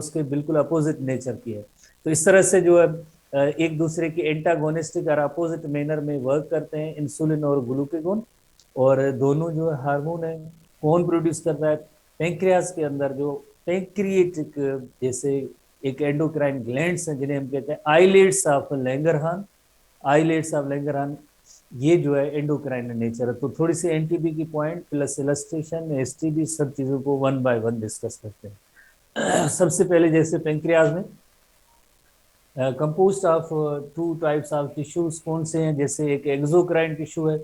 उसके बिल्कुल opposite nature की है। तो इस तरह से जो है एक दूसरे के एंटागोनिस्टिक और अपोजिट मैनर में वर्क करते हैं इंसुलिन और ग्लूकागोन। और दोनों जो हार्मोन है कौन प्रोड्यूस करता है? पेंक्रियास के अंदर जो पेंक्रिएटिक जैसे एक एंडोक्राइन ग्लैंड्स हैं जिन्हें हम कहते हैं आइलेट्स ऑफ लैंगरहान। आइलेट्स ऑफ लैंगरहान ये जो है एंडोक्राइन नेचर है। तो थोड़ी सी एनटीबी की पॉइंट प्लस इलस्ट्रेशन एसटीबी सब चीजों को वन बाय वन डिस्कस करते हैं। सबसे पहले जैसे पेंक्रियाज में compost of two types of tissues कौन से हैं? जैसे एक एक्सोक्राइन टिश्यू है,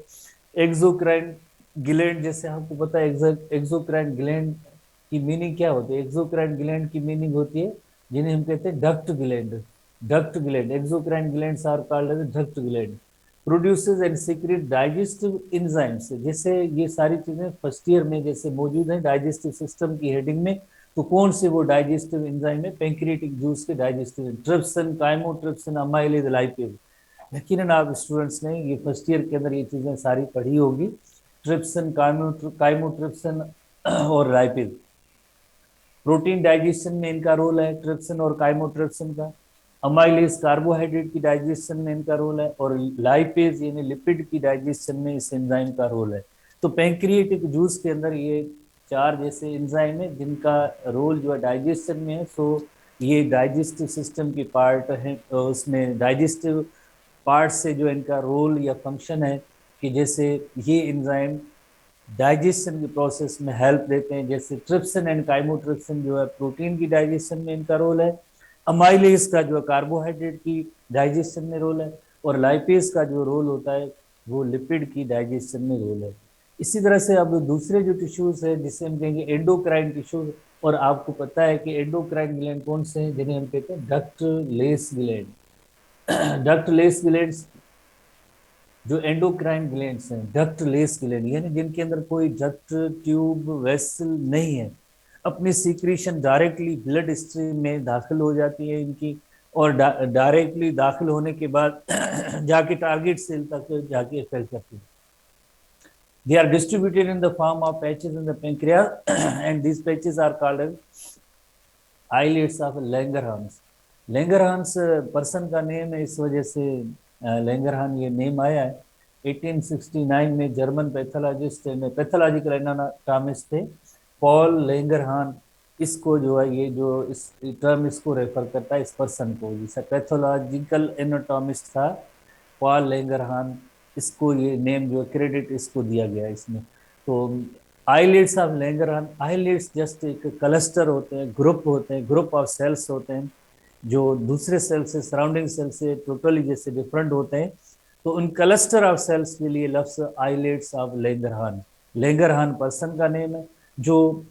एक्सोक्राइन ग्लैंड। जैसे आपको पता है एक्सोक्राइन ग्लैंड की मीनिंग क्या होती है? एक्सोक्राइन ग्लैंड की मीनिंग होती है जिन्हें हम कहते हैं duct gland. Duct gland, exocrine glands are called as duct gland, produces and secrete digestive enzymes. जैसे ये सारी चीजें फर्स्ट ईयर में जैसे मौजूद हैं डाइजेस्टिव सिस्टम की हेडिंग में। तो कौन से वो डाइजेस्टिव एंजाइम है? पेंक्रियाटिक जूस के digestive trypsin, chymotrypsin, amylase, lipase. यकीनन आप स्टूडेंट्स ने ये फर्स्ट ईयर के अंदर ये चीजें सारी पढ़ी होगी। ट्रिप्सिन, काइमोट्रिप्सिन और लाइपेज। प्रोटीन डाइजेशन में इनका रोल है ट्रिप्सिन और काइमोट्रिप्सिन का। अमाइलेज कार्बोहाइड्रेट की डाइजेशन में इनका रोल है। और लाइपेज यानी लिपिड की डाइजेशन में इस एंजाइम का रोल है। तो पेंक्रियाटिक जूस के अंदर ये चार जैसे एंजाइम है जिनका रोल जो है डाइजेशन में है। सो ये डाइजेस्टिव सिस्टम की पार्ट है। उसमें डाइजेस्टिव पार्ट से जो इनका रोल या फंक्शन है कि जैसे ये एंजाइम डाइजेशन की प्रोसेस में हेल्प देते हैं। जैसे ट्रिप्सिन एंड काइमोट्रिप्सिन जो है प्रोटीन की डाइजेशन में इनका रोल है। अमाइलेज का जो है कार्बोहाइड्रेट की डाइजेशन में रोल है। और लाइपेज का जो रोल होता है वो लिपिड की डाइजेशन में रोल है। इसी तरह से अब दूसरे जो टिश्यूज है जिसे हम कहेंगे एंडोक्राइन टिश्यूज। और आपको पता है कि एंडोक्राइन ग्लैंड कौन से हैं? जिन्हें हम कहते हैं duct less gland. Duct less gland जो एंडोक्राइन ग्लैंड्स हैं, डक्ट लेस ग्लैंड यानी जिनके अंदर कोई डक्ट ट्यूब वेसल नहीं है, अपनी सीक्रेशन डायरेक्टली ब्लड स्ट्रीम में दाखिल हो जाती है इनकी। और डायरेक्टली दाखिल होने के बाद जाके टारगेट सेल तक जाके इफेक्ट करती है। They are distributed in the form of patches in the pancreas and these patches are called as islets of Langerhans। Langerhans person का नेम है, इस वजह से लैंगरहान ये नेम आया है। 1869 में जर्मन पैथोलॉजिस्ट में पैथोलॉजिकल एनाटॉमिस्ट थे पॉल लैंगरहान। इसको जो है ये जो इस टर्म इसको रेफर करता है इस पर्सन को, जैसे पैथोलॉजिकल एनाटॉमिस्ट था पॉल लैंगरहान। इसको ये नेम जो क्रेडिट इसको दिया गया इसमें। तो आइलेट्स ऑफ लैंगरहान, आइलेट्स जस्ट एक क्लस्टर होते हैं, ग्रुप होते हैं, ग्रुप ऑफ सेल्स होते हैं जो दूसरे सेल से, सराउंडिंग सेल से टोटली जैसे डिफरेंट होते हैं। तो उन क्लस्टर ऑफ सेल्स के लिए लफ्ज आइलेट्स ऑफ लैंगरहान। लैंगरहान पर्सन का नेम है जो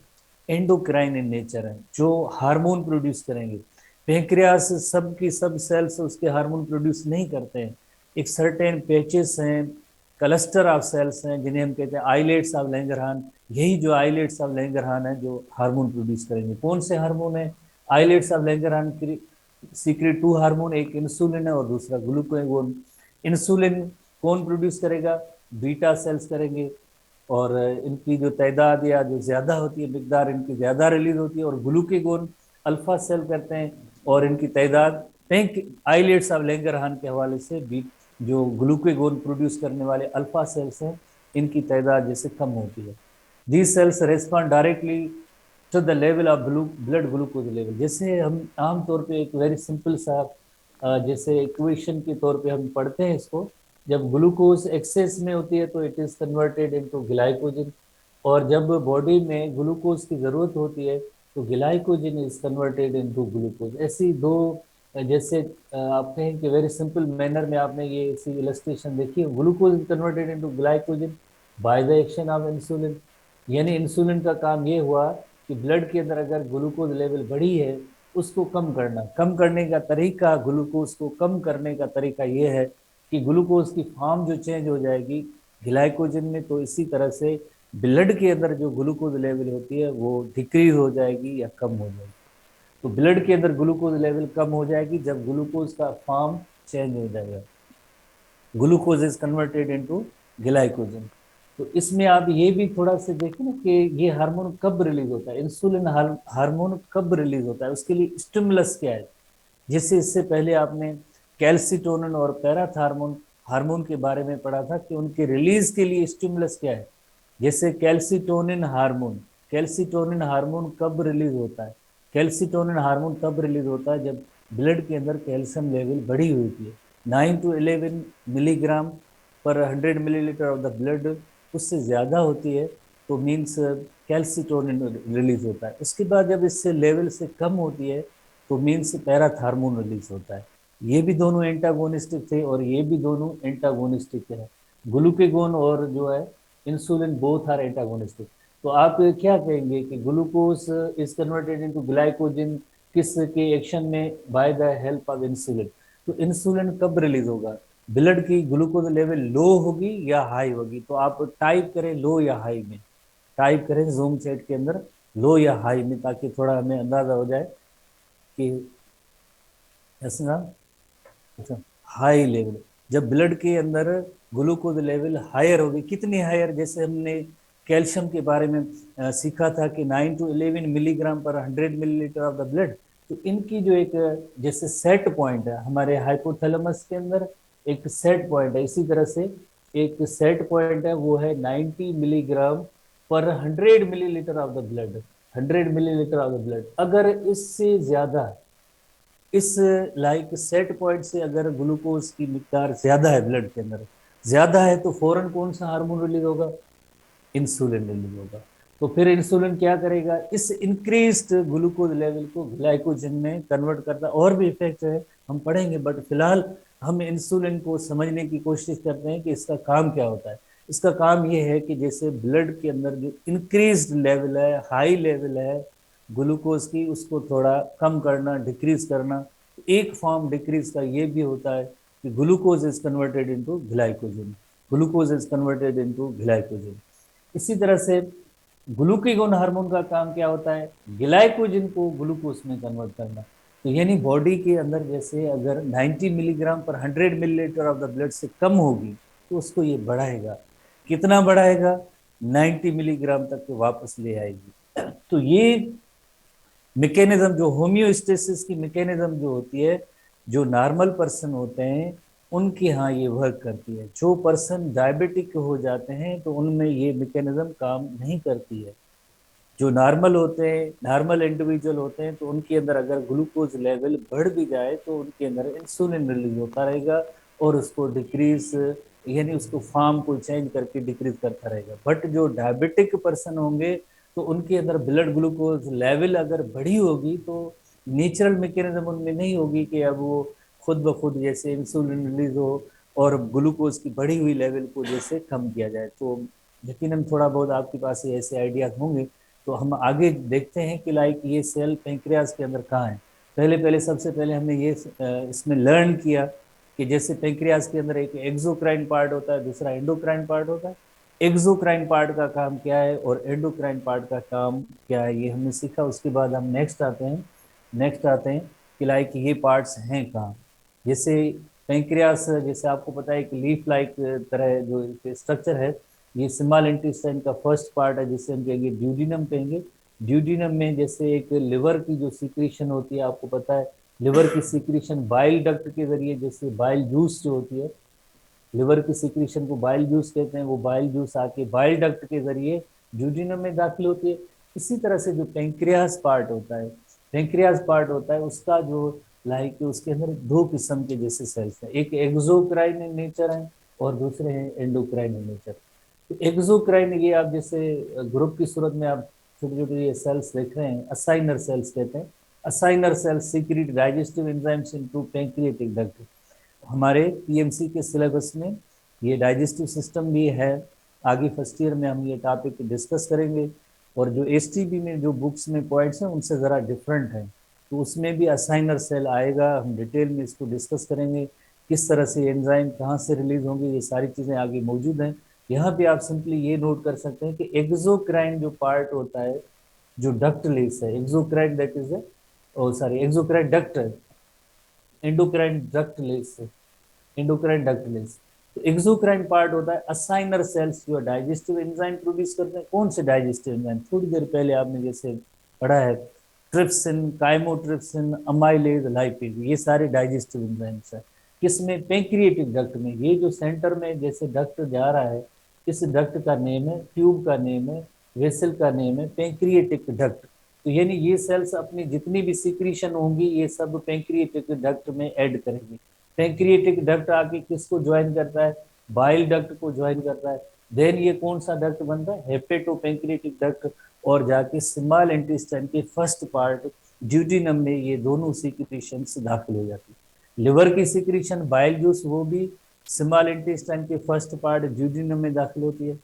एंडोक्राइन इन नेचर है, जो हार्मोन प्रोड्यूस करेंगे। पेंक्रियास सब की सब सेल्स उसके हार्मोन प्रोड्यूस नहीं करते हैं। एक सर्टेन पैचेस हैं, क्लस्टर ऑफ सेल्स हैं जिन्हें हम कहते हैं आइलेट्स ऑफ लैंगरहान। यही जो आइलेट्स ऑफ लैंगरहान है जो हार्मोन प्रोड्यूस करेंगे। कौन से हार्मोन है? Islets of Langerhans secrete two hormone, एक इंसुलिन है और दूसरा ग्लूकागोन। इंसुलिन कौन प्रोड्यूस करेगा? बीटा सेल्स करेंगे। और इनकी जो तादाद या जो ज्यादा होती है मिकदार इनकी ज्यादा रिलीज होती है। और ग्लूकागोन अल्फा सेल करते हैं और इनकी तादाद पेंक आइलेट्स ऑफ लैंगरहान के हवाले से भी जो ग्लूकागोन प्रोड्यूस करने वाले अल्फा सेल्स हैं इनकी तादाद जैसे कम होती है। These cells respond directly to the level of blood glucose level. जैसे हम आमतौर पे एक वेरी सिंपल सा जैसे इक्वेशन के तौर पे हम पढ़ते हैं इसको, जब ग्लूकोज एक्सेस में होती है तो it is converted into glycogen. और जब बॉडी में ग्लूकोज की जरूरत होती है तो glycogen is converted into glucose. ऐसी दो जैसे आप कहें कि वेरी सिंपल मैनर में आपने ये ऐसी इलस्ट्रेशन देखी है। Glucose is converted into glycogen by the action of insulin. यानी इंसुलिन का काम ये हुआ कि ब्लड के अंदर अगर ग्लूकोज लेवल बढ़ी है उसको कम करना। कम करने का तरीका, ग्लूकोज को कम करने का तरीका ये है कि ग्लूकोज की फॉर्म जो चेंज हो जाएगी ग्लाइकोजन में। तो इसी तरह से ब्लड के अंदर जो ग्लूकोज लेवल होती है वो डिक्रीज हो जाएगी या कम हो जाएगी। तो ब्लड के अंदर ग्लूकोज लेवल कम हो जाएगी जब ग्लूकोज का फॉर्म चेंज हो जाएगा। Glucose is converted into glycogen. तो इसमें आप ये भी थोड़ा सा देखें ना कि ये हार्मोन कब रिलीज होता है, इंसुलिन हार्मोन कब रिलीज होता है, उसके लिए स्टिमुलस क्या है। जैसे इससे पहले आपने कैल्सिटोनिन और पैराथार्मोन हार्मोन के बारे में पढ़ा था कि उनके रिलीज के लिए स्टिमुलस क्या है। जैसे कैल्सिटोनिन हार्मोन कब रिलीज होता है, कैल्सिटोनिन हार्मोन तब रिलीज होता है जब ब्लड के अंदर कैल्शियम लेवल बढ़ी होती है, 9 to 11 मिलीग्राम पर 100 मिलीलीटर ऑफ द ब्लड, उससे ज्यादा होती है तो मीन्स कैल्सिटोनिन रिलीज होता है। उसके बाद जब इससे लेवल से कम होती है तो मीन्स पैराथार्मोन रिलीज होता है। ये भी दोनों एंटागोनिस्टिक थे और ये भी दोनों एंटागोनिस्टिक है। ग्लूकेगोन और जो है इंसुलिन बोथ आर एंटागोनिस्टिक। तो आप क्या कहेंगे कि glucose is converted into glycogen किस के एक्शन में, by the help of insulin. तो इंसुलिन कब रिलीज होगा, ब्लड की ग्लूकोज लेवल लो होगी या हाई होगी। तो आप टाइप करें लो या हाई में, टाइप करें जूम चैट के अंदर लो या हाई में, ताकि थोड़ा हमें अंदाजा हो जाए कि ऐसा। अच्छा, हाई लेवल, जब ब्लड के अंदर ग्लूकोज लेवल हायर होगी, कितनी हायर, जैसे हमने कैल्शियम के बारे में सीखा था कि 9 to 11 मिलीग्राम पर 100 मिलीलीटर ऑफ द ब्लड। तो इनकी जो एक जैसे सेट पॉइंट है हमारे हाइपोथैलेमस के अंदर, एक सेट पॉइंट है, इसी तरह से एक सेट पॉइंट है वो है 90 मिलीग्राम पर 100 millilitre of the blood, 100 millilitre of the blood. अगर इससे ज्यादा इस लाइक सेट पॉइंट से अगर ग्लूकोज की मिकदार ज्यादा है ब्लड के अंदर, ज्यादा है, तो फौरन कौन सा हार्मोन रिलीज होगा, इंसुलिन रिलीज होगा। तो फिर इंसुलिन क्या करेगा, इस इंक्रीज्ड ग्लूकोज लेवल को ग्लाइकोजन में कन्वर्ट करता है। और भी इफेक्ट है हम पढ़ेंगे, बट फिलहाल हम इंसुलिन को समझने की कोशिश करते हैं कि इसका काम क्या होता है। इसका काम ये है कि जैसे ब्लड के अंदर जो इंक्रीज्ड लेवल है, हाई लेवल है ग्लूकोज की, उसको थोड़ा कम करना, डिक्रीज करना। एक फॉर्म डिक्रीज का ये भी होता है कि glucose is converted into glycogen, glucose is converted into glycogen. इसी तरह से ग्लूकेगोन हार्मोन का काम क्या होता है, ग्लाइकोजन को ग्लूकोज में कन्वर्ट करना। तो यानी बॉडी के अंदर जैसे अगर 90 मिलीग्राम पर 100 मिलीलीटर ऑफ द ब्लड से कम होगी तो उसको ये बढ़ाएगा, कितना बढ़ाएगा, 90 मिलीग्राम तक के वापस ले आएगी। तो ये मैकेनिज्म जो होम्योस्टेसिस की मैकेनिज्म जो होती है, जो नॉर्मल पर्सन होते हैं उनके यहाँ ये वर्क करती है। जो पर्सन डायबिटिक हो जाते हैं तो उनमें ये मैकेनिज्म काम नहीं करती है। जो नॉर्मल होते हैं, नॉर्मल इंडिविजुअल होते हैं, तो उनके अंदर अगर ग्लूकोज लेवल बढ़ भी जाए तो उनके अंदर इंसुलिन रिलीज होता रहेगा और उसको डिक्रीज, यानी उसको फॉर्म को चेंज करके डिक्रीज करता रहेगा। बट जो डायबिटिक पर्सन होंगे तो उनके अंदर ब्लड ग्लूकोज लेवल अगर बढ़ी होगी तो नेचुरल मैकेनिज्म उनमें नहीं होगी कि अब वो खुद ब खुद जैसे इंसुलिन रिलीज हो और ग्लूकोज की बढ़ी हुई लेवल को जैसे कम किया जाए। तो यकीनन थोड़ा बहुत आपके पास ऐसे आइडियाज होंगे। तो हम आगे देखते हैं कि लाइक ये सेल पेंक्रियाज के अंदर कहाँ है। पहले पहले सबसे पहले हमने ये इसमें लर्न किया कि जैसे पेंक्रियाज के अंदर एक एक्सोक्राइन पार्ट होता है, दूसरा एंडोक्राइन पार्ट होता है। एक्सोक्राइन पार्ट का काम क्या है और एंडोक्राइन पार्ट का काम क्या है, ये हमने सीखा। उसके बाद हम नेक्स्ट आते हैं कि लाइक ये पार्ट्स हैं कहाँ। जैसे पेंक्रियास, जैसे आपको पता है कि लीफ लाइक तरह जो स्ट्रक्चर है, ये स्मॉल इंटेस्टाइन का फर्स्ट पार्ट है जिसे हम कहेंगे ड्यूडिनम कहेंगे। ड्यूडिनम में जैसे एक लिवर की जो सिक्रीशन होती है, आपको पता है लिवर की सिक्रीशन बाइल डक्ट के जरिए, जैसे बाइल जूस जो होती है, लिवर की सिक्रीशन को बाइल जूस कहते हैं, वो बाइल जूस आके बाइल डक्ट के जरिए ड्यूडिनम में दाखिल होती है। इसी तरह से जो पेंक्रियास पार्ट होता है उसका जो लाइक उसके अंदर दो किस्म के जैसे सेल्स हैं, एक एक्सोक्राइन इन नेचर है और दूसरे हैं एंडोक्राइन इन नेचर। तो एक्सोक्राइन ये आप जैसे ग्रुप की सूरत में आप छोटे छोटे ये सेल्स देख रहे हैं, असाइनर सेल्स कहते हैं। Acinar cells secrete digestive enzymes into pancreatic duct. हमारे पीएमसी के सिलेबस में ये डाइजेस्टिव सिस्टम भी है। आगे फर्स्ट ईयर में हम ये टॉपिक डिस्कस करेंगे। और जो एसटीबी में जो बुक्स में पॉइंट्स हैं उनसे ज़रा डिफरेंट है, तो उसमें भी असाइनर सेल आएगा, हम डिटेल में इसको डिस्कस करेंगे, किस तरह से एंजाइम कहाँ से रिलीज होंगे, ये सारी चीज़ें आगे मौजूद हैं। यहाँ पे आप सिंपली ये नोट कर सकते हैं कि एक्सोक्राइन जो पार्ट होता है, जो डक्ट लेस है, exocrine that is exocrine duct है, endocrine ductless, endocrine ductless. तो एक्सोक्राइन पार्ट होता है असाइनर सेल्स जो डाइजेस्टिव एंजाइम प्रोड्यूस करते हैं। कौन से डाइजेस्टिव एंजाइम? थोड़ी देर पहले आपने जैसे पढ़ा है, ट्रिप्सिन, काइमोट्रिप्सिन, अमाइलेज, लाइपेज, ये सारे डाइजेस्टिव एंजाइम्स है। किसमें? पैंक्रिएटिक डक्ट में। ये जो सेंटर में जैसे डक्ट जा रहा है, इस डक्ट का नेम है, ट्यूब का नेम है, वेसल का नेम है पैंक्रिएटिक डक्ट। तो यानी ये सेल्स अपनी जितनी भी सिक्रीशन होंगी ये सब पैंक्रिएटिक डक्ट में ऐड करेंगे। पैंक्रिएटिक डक्ट आके किसको ज्वाइन करता है? बाइल डक्ट को ज्वाइन करता है। देन ये कौन सा डक्ट बनता है? Hepato pancreatic duct. और जाके स्मॉल इंटेस्टाइन के फर्स्ट पार्ट ड्यूटीनम में ये दोनों सिक्रीशन दाखिल हो जाती है। लिवर की सिक्रीशन बाइल जूस वो भी स्मॉल इंटेस्टाइन के फर्स्ट पार्ट ड्यूटीनम में दाखिल होती है।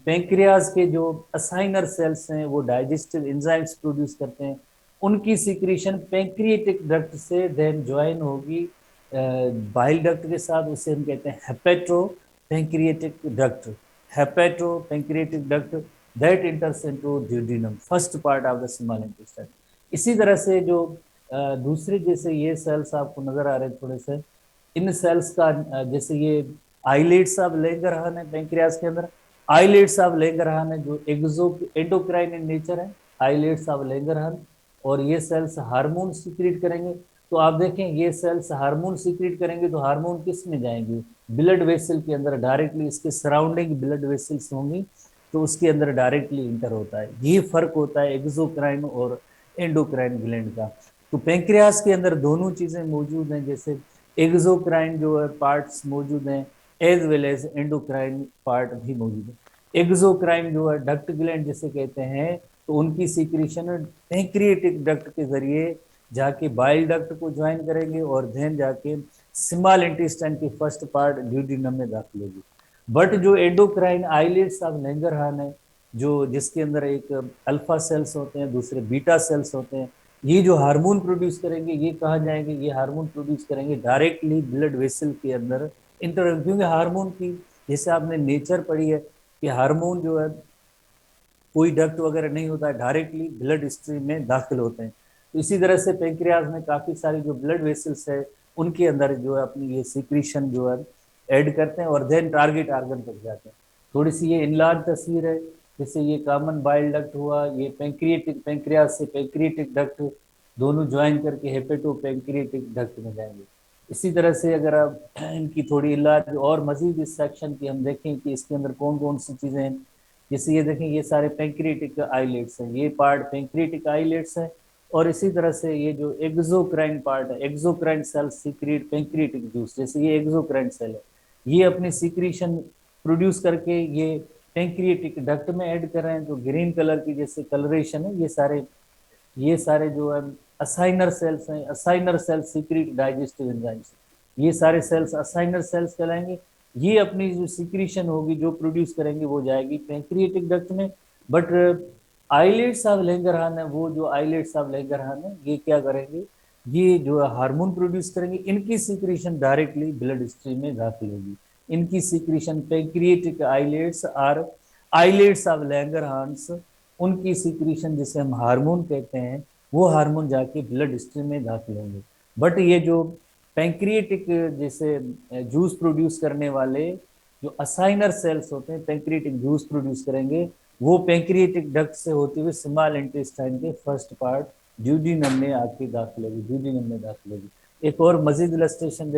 पेंक्रियाज के जो असाइनर सेल्स हैं वो डाइजेस्टिव एंजाइम्स प्रोड्यूस करते हैं, उनकी सिक्रीशन पेंक्रिएटिक डक्ट से देन ज्वाइन होगी बाइल डक्ट के साथ, उसे हम कहते हैं hepato pancreatic duct. Hepato pancreatic duct that इंटर्स into duodenum, first part of the small intestine. इसी तरह से जो दूसरे जैसे ये सेल्स आपको नजर आ रहे हैं थोड़े से, इन सेल्स का जैसे ये आइलेट्स ऑफ लैंगरहान है पेंक्रियाज के अंदर। आइलेट्स ऑफ लैंगरहान है जो एक्सो एंडोक्राइन इन नेचर है, आइलेट्स ऑफ लैंगरहान। और ये सेल्स हार्मोन सीक्रेट करेंगे। तो आप देखें ये सेल्स हार्मोन सीक्रेट करेंगे तो हार्मोन किस में जाएंगे? ब्लड वेसल के अंदर डायरेक्टली, इसके सराउंडिंग ब्लड वेसल्स होंगी तो उसके अंदर डायरेक्टली इंटर होता है। ये फर्क होता है एक्सोक्राइन और एंडोक्राइन ग्लैंड का। तो पेंक्रियास के अंदर दोनों चीजें मौजूद हैं, जैसे एक्सोक्राइन जो है पार्ट्स मौजूद हैं, as well as endocrine part भी मौजूद है। एक्सोक्राइन जो है डक्ट ग्लैंड जिसे कहते हैं, तो उनकी सीक्रेशन पैंक्रिएटिक डक्ट के जरिए जाके बाइल डक्ट को ज्वाइन करेंगे और देन जाके स्मॉल इंटेस्टाइन के फर्स्ट पार्ट ड्यूडेनम में दाखिल होगी। बट जो एंडोक्राइन आइलेट्स ऑफ लैंगरहान है, जो जिसके अंदर एक अल्फा सेल्स होते हैं, दूसरे बीटा सेल्स होते हैं, ये जो हार्मोन प्रोड्यूस करेंगे ये कहाँ जाएंगे? ये हार्मोन प्रोड्यूस करेंगे डायरेक्टली ब्लड वेसल के अंदर इंटर। क्योंकि हार्मोन की जैसे आपने नेचर पढ़ी है कि हार्मोन जो है कोई डक्ट वगैरह नहीं होता है, डायरेक्टली ब्लड स्ट्रीम में दाखिल होते हैं। तो इसी तरह से पेंक्रियाज में काफी सारी जो ब्लड वेसल्स है उनके अंदर जो है अपनी ये सिक्रीशन जो है ऐड करते हैं और देन टारगेट ऑर्गन तक जाते हैं। थोड़ी सी ये इनलार्ज तस्वीर है, जैसे ये कॉमन बाइल डक्ट हुआ, ये पेंक्रिएटिक पेंक्रियाज से पेंक्रिएटिक डक्ट दोनों ज्वाइन करके हेपेटो पेंक्रिएटिक डक्ट में जाएंगे। इसी तरह से अगर आप इनकी थोड़ी इलाज और मजीद इस सेक्शन की हम देखें कि इसके अंदर कौन कौन सी चीजें हैं, जैसे ये देखें ये सारे पेंक्रिएटिक आइलेट्स हैं, ये पार्ट पेंक्रिएटिक आइलेट्स है। और इसी तरह से ये जो एक्सोक्राइन पार्ट है, exocrine cell secrete pancreatic juice, जैसे ये एक्सोक्राइन सेल है, ये अपनी सीक्रेशन प्रोड्यूस करके ये पेंक्रिएटिक डक्ट में ऐड कर रहे हैं। जो ग्रीन कलर की जैसे कलरेशन है, ये सारे जो है असाइनर सेल्स हैं, acinar cells secrete digestive enzymes, ये सारे सेल्स असाइनर सेल्स कहलाएंगे। ये अपनी जो सिक्रीशन होगी जो प्रोड्यूस करेंगे वो जाएगी पेंक्रिएटिक डक्ट में। बट आइलेट्स ऑफ लैंगरहान है, वो जो आइलेट्स ऑफ लैंगरहान है ये क्या करेंगे? ये जो हार्मोन प्रोड्यूस करेंगे, इनकी सिक्रीशन डायरेक्टली ब्लड स्ट्रीम में दाखिल होगी। इनकी सिक्रीशन पेंक्रिएटिक आइलेट्स और आइलेट्स ऑफ लैंगरहान्स, उनकी सिक्रीशन जिसे हम हार्मोन कहते हैं, वो हार्मोन जाके ब्लड स्ट्रीम में दाखिल होंगे। बट ये जो पैंक्रिएटिक जैसे जूस प्रोड्यूस करने वाले जो असाइनर सेल्स होते हैं, पैंक्रिएटिक जूस प्रोड्यूस करेंगे, वो पैंक्रिएटिक डक्ट से होते हुए स्मॉल इंटेस्टाइन के फर्स्ट पार्ट ड्यूडेनम में आके दाखिल होगी, ड्यूडेनम में दाखिल होगी। एक और मजीद इलस्ट्रेशन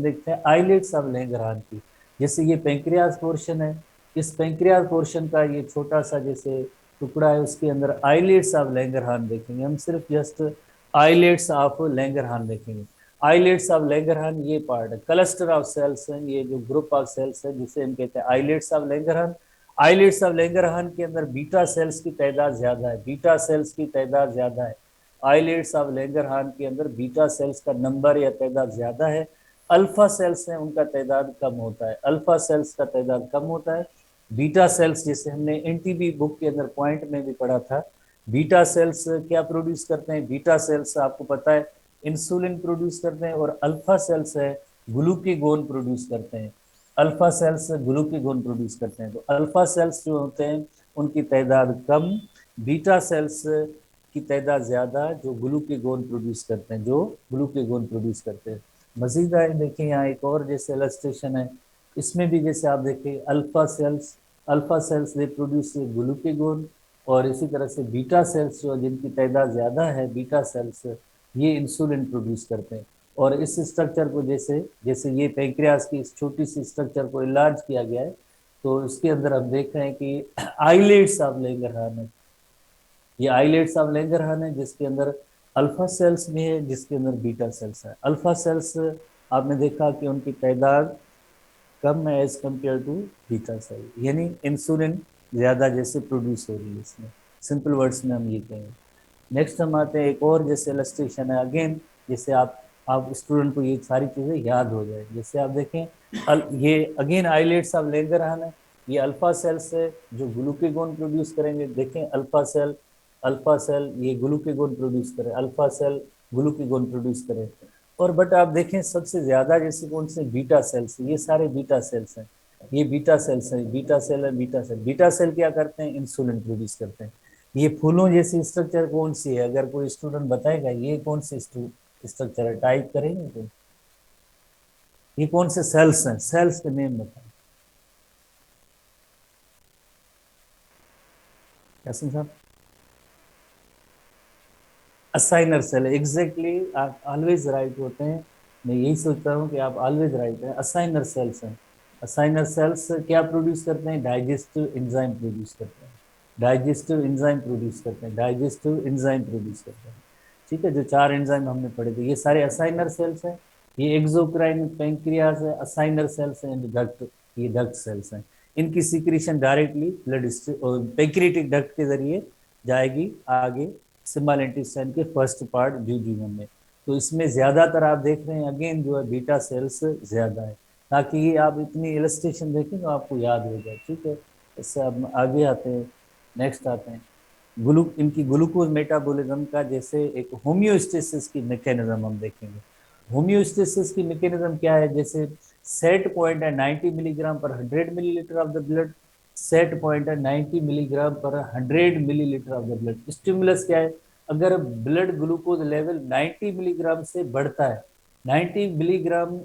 देखते हैं आइलेट्स ऑफ लैंगरहान की। जैसे ये पेंक्रियाज पोर्शन है, इस पेंक्रियाज पोर्शन का ये छोटा सा जैसे टुकड़ा है, उसके अंदर आइलेट्स ऑफ लैंगरहान देखेंगे हम, सिर्फ जस्ट आइलेट्स ऑफ लैंगरहान देखेंगे। आइलेट्स ऑफ लैंगरहान ये पार्ट है, क्लस्टर ऑफ सेल्स हैं, ये जो ग्रुप ऑफ सेल्स है जिसे हम कहते हैं आइलेट्स ऑफ लैंगरहान। आइलेट्स ऑफ लैंगरहान के अंदर बीटा सेल्स की तादाद ज्यादा है, बीटा सेल्स की तादाद ज्यादा है। आइलेट्स ऑफ लैंगरहान के अंदर बीटा सेल्स का नंबर या तादाद ज्यादा है। अल्फा सेल्स हैं उनका तादाद कम होता है, अल्फा सेल्स का तादाद कम होता है। बीटा सेल्स जैसे हमने एनटीबी बुक के अंदर पॉइंट में भी पढ़ा था, बीटा सेल्स क्या प्रोड्यूस करते हैं? बीटा सेल्स आपको पता है इंसुलिन प्रोड्यूस करते हैं, और अल्फा सेल्स है ग्लूकेगोन प्रोड्यूस करते हैं। अल्फा सेल्स ग्लूकेगोन प्रोड्यूस करते हैं। तो अल्फा सेल्स जो होते हैं उनकी तादाद कम, बीटा सेल्स की तादाद ज्यादा जो ग्लूकेगोन प्रोड्यूस करते हैं, जो ग्लूकेगोन प्रोड्यूस करते हैं। मजीद आए देखिए यहाँ एक और जैसे इलस्ट्रेशन है, इसमें भी जैसे आप देखिए alpha cells they produce glucagon, और इसी तरह से बीटा सेल्स जो जिनकी तादाद ज्यादा है, बीटा सेल्स ये इंसुलिन प्रोड्यूस करते हैं। और इस स्ट्रक्चर को जैसे जैसे ये पैंक्रियास की इस छोटी सी स्ट्रक्चर को इलाज किया गया है, तो इसके अंदर हम देख रहे हैं कि आइलेट्स ऑफ लैंगरहान है, ये आइलेट्स ऑफ लैंगरहान है जिसके अंदर अल्फा सेल्स भी है, जिसके अंदर बीटा सेल्स है। अल्फा सेल्स आपने देखा कि उनकी तादाद कम है as compare to beta cell, यानी इंसुलिन ज्यादा जैसे प्रोड्यूस हो रही है इसमें, सिंपल वर्ड्स में हम ये कहेंगे। नेक्स्ट हम आते हैं एक और जैसे इलस्ट्रेशन है, अगेन जैसे आप स्टूडेंट को ये सारी चीजें याद हो जाए। जैसे आप देखें ये अगेन आइलेट्स ऑफ लैंगरहान है, ये अल्फा सेल्स है जो ग्लूकेगोन प्रोड्यूस करेंगे। देखें अल्फा सेल ये ग्लूकेगोन प्रोड्यूस करे, अल्फा सेल ग्लूकेगोन प्रोड्यूस करे। और बट आप देखें सबसे ज्यादा जैसे कौन से बीटा सेल्स, ये सारे बीटा सेल्स हैं, ये बीटा सेल्स है, बीटा सेल है, बीटा सेल क्या करते हैं, इंसुलिन प्रोड्यूस करते हैं। ये फूलों जैसी स्ट्रक्चर कौन सी है, अगर कोई स्टूडेंट बताएगा ये कौन सी स्ट्रक्चर है, टाइप करेंगे तो ये कौन से सेल्स हैं, सेल्स के नेम बताएं। कैसे साहब, असाइनर सेल, एग्जैक्टली आप ऑलवेज राइट होते हैं। मैं यही सोचता हूँ कि आप ऑलवेज राइट हैं, असाइनर सेल्स हैं। असाइनर सेल्स क्या प्रोड्यूस करते हैं, डाइजेस्टिव एंजाइम प्रोड्यूस करते हैं, डाइजेस्टिव एंजाइम प्रोड्यूस करते हैं, डाइजेस्टिव एंजाइम प्रोड्यूस करते हैं। ठीक है, जो 4 एंजाइम हमने पढ़े थे ये सारे असाइनर सेल्स हैं। ये एक्सोक्राइन पैंक्रियाज है, असाइनर सेल्स हैं, डक्ट, ये डक्ट सेल्स हैं। इनकी secretion directly blood pancreatic duct के जरिए जाएगी आगे स्मॉल इंटेस्टाइन के फर्स्ट पार्ट ड्यूडिनम में। तो इसमें ज्यादातर आप देख रहे हैं अगेन जो है बीटा सेल्स ज्यादा है, ताकि ये आप इतनी इलस्ट्रेशन देखें तो आपको याद हो जाए। ठीक है, इससे अब आगे आते हैं, नेक्स्ट आते हैं इनकी ग्लूकोज मेटाबॉलिज्म का जैसे एक होम्योस्टेसिस की मैकेनिज्म हम देखेंगे। होम्योस्टेसिस की मैकेनिज्म क्या है, जैसे सेट पॉइंट है 90 मिलीग्राम पर 100 millilitre of the blood, set point है 90 मिलीग्राम पर 100 millilitre of the blood. Stimulus क्या है, अगर ब्लड ग्लूकोज लेवल 90 मिलीग्राम से बढ़ता है, 90 मिलीग्राम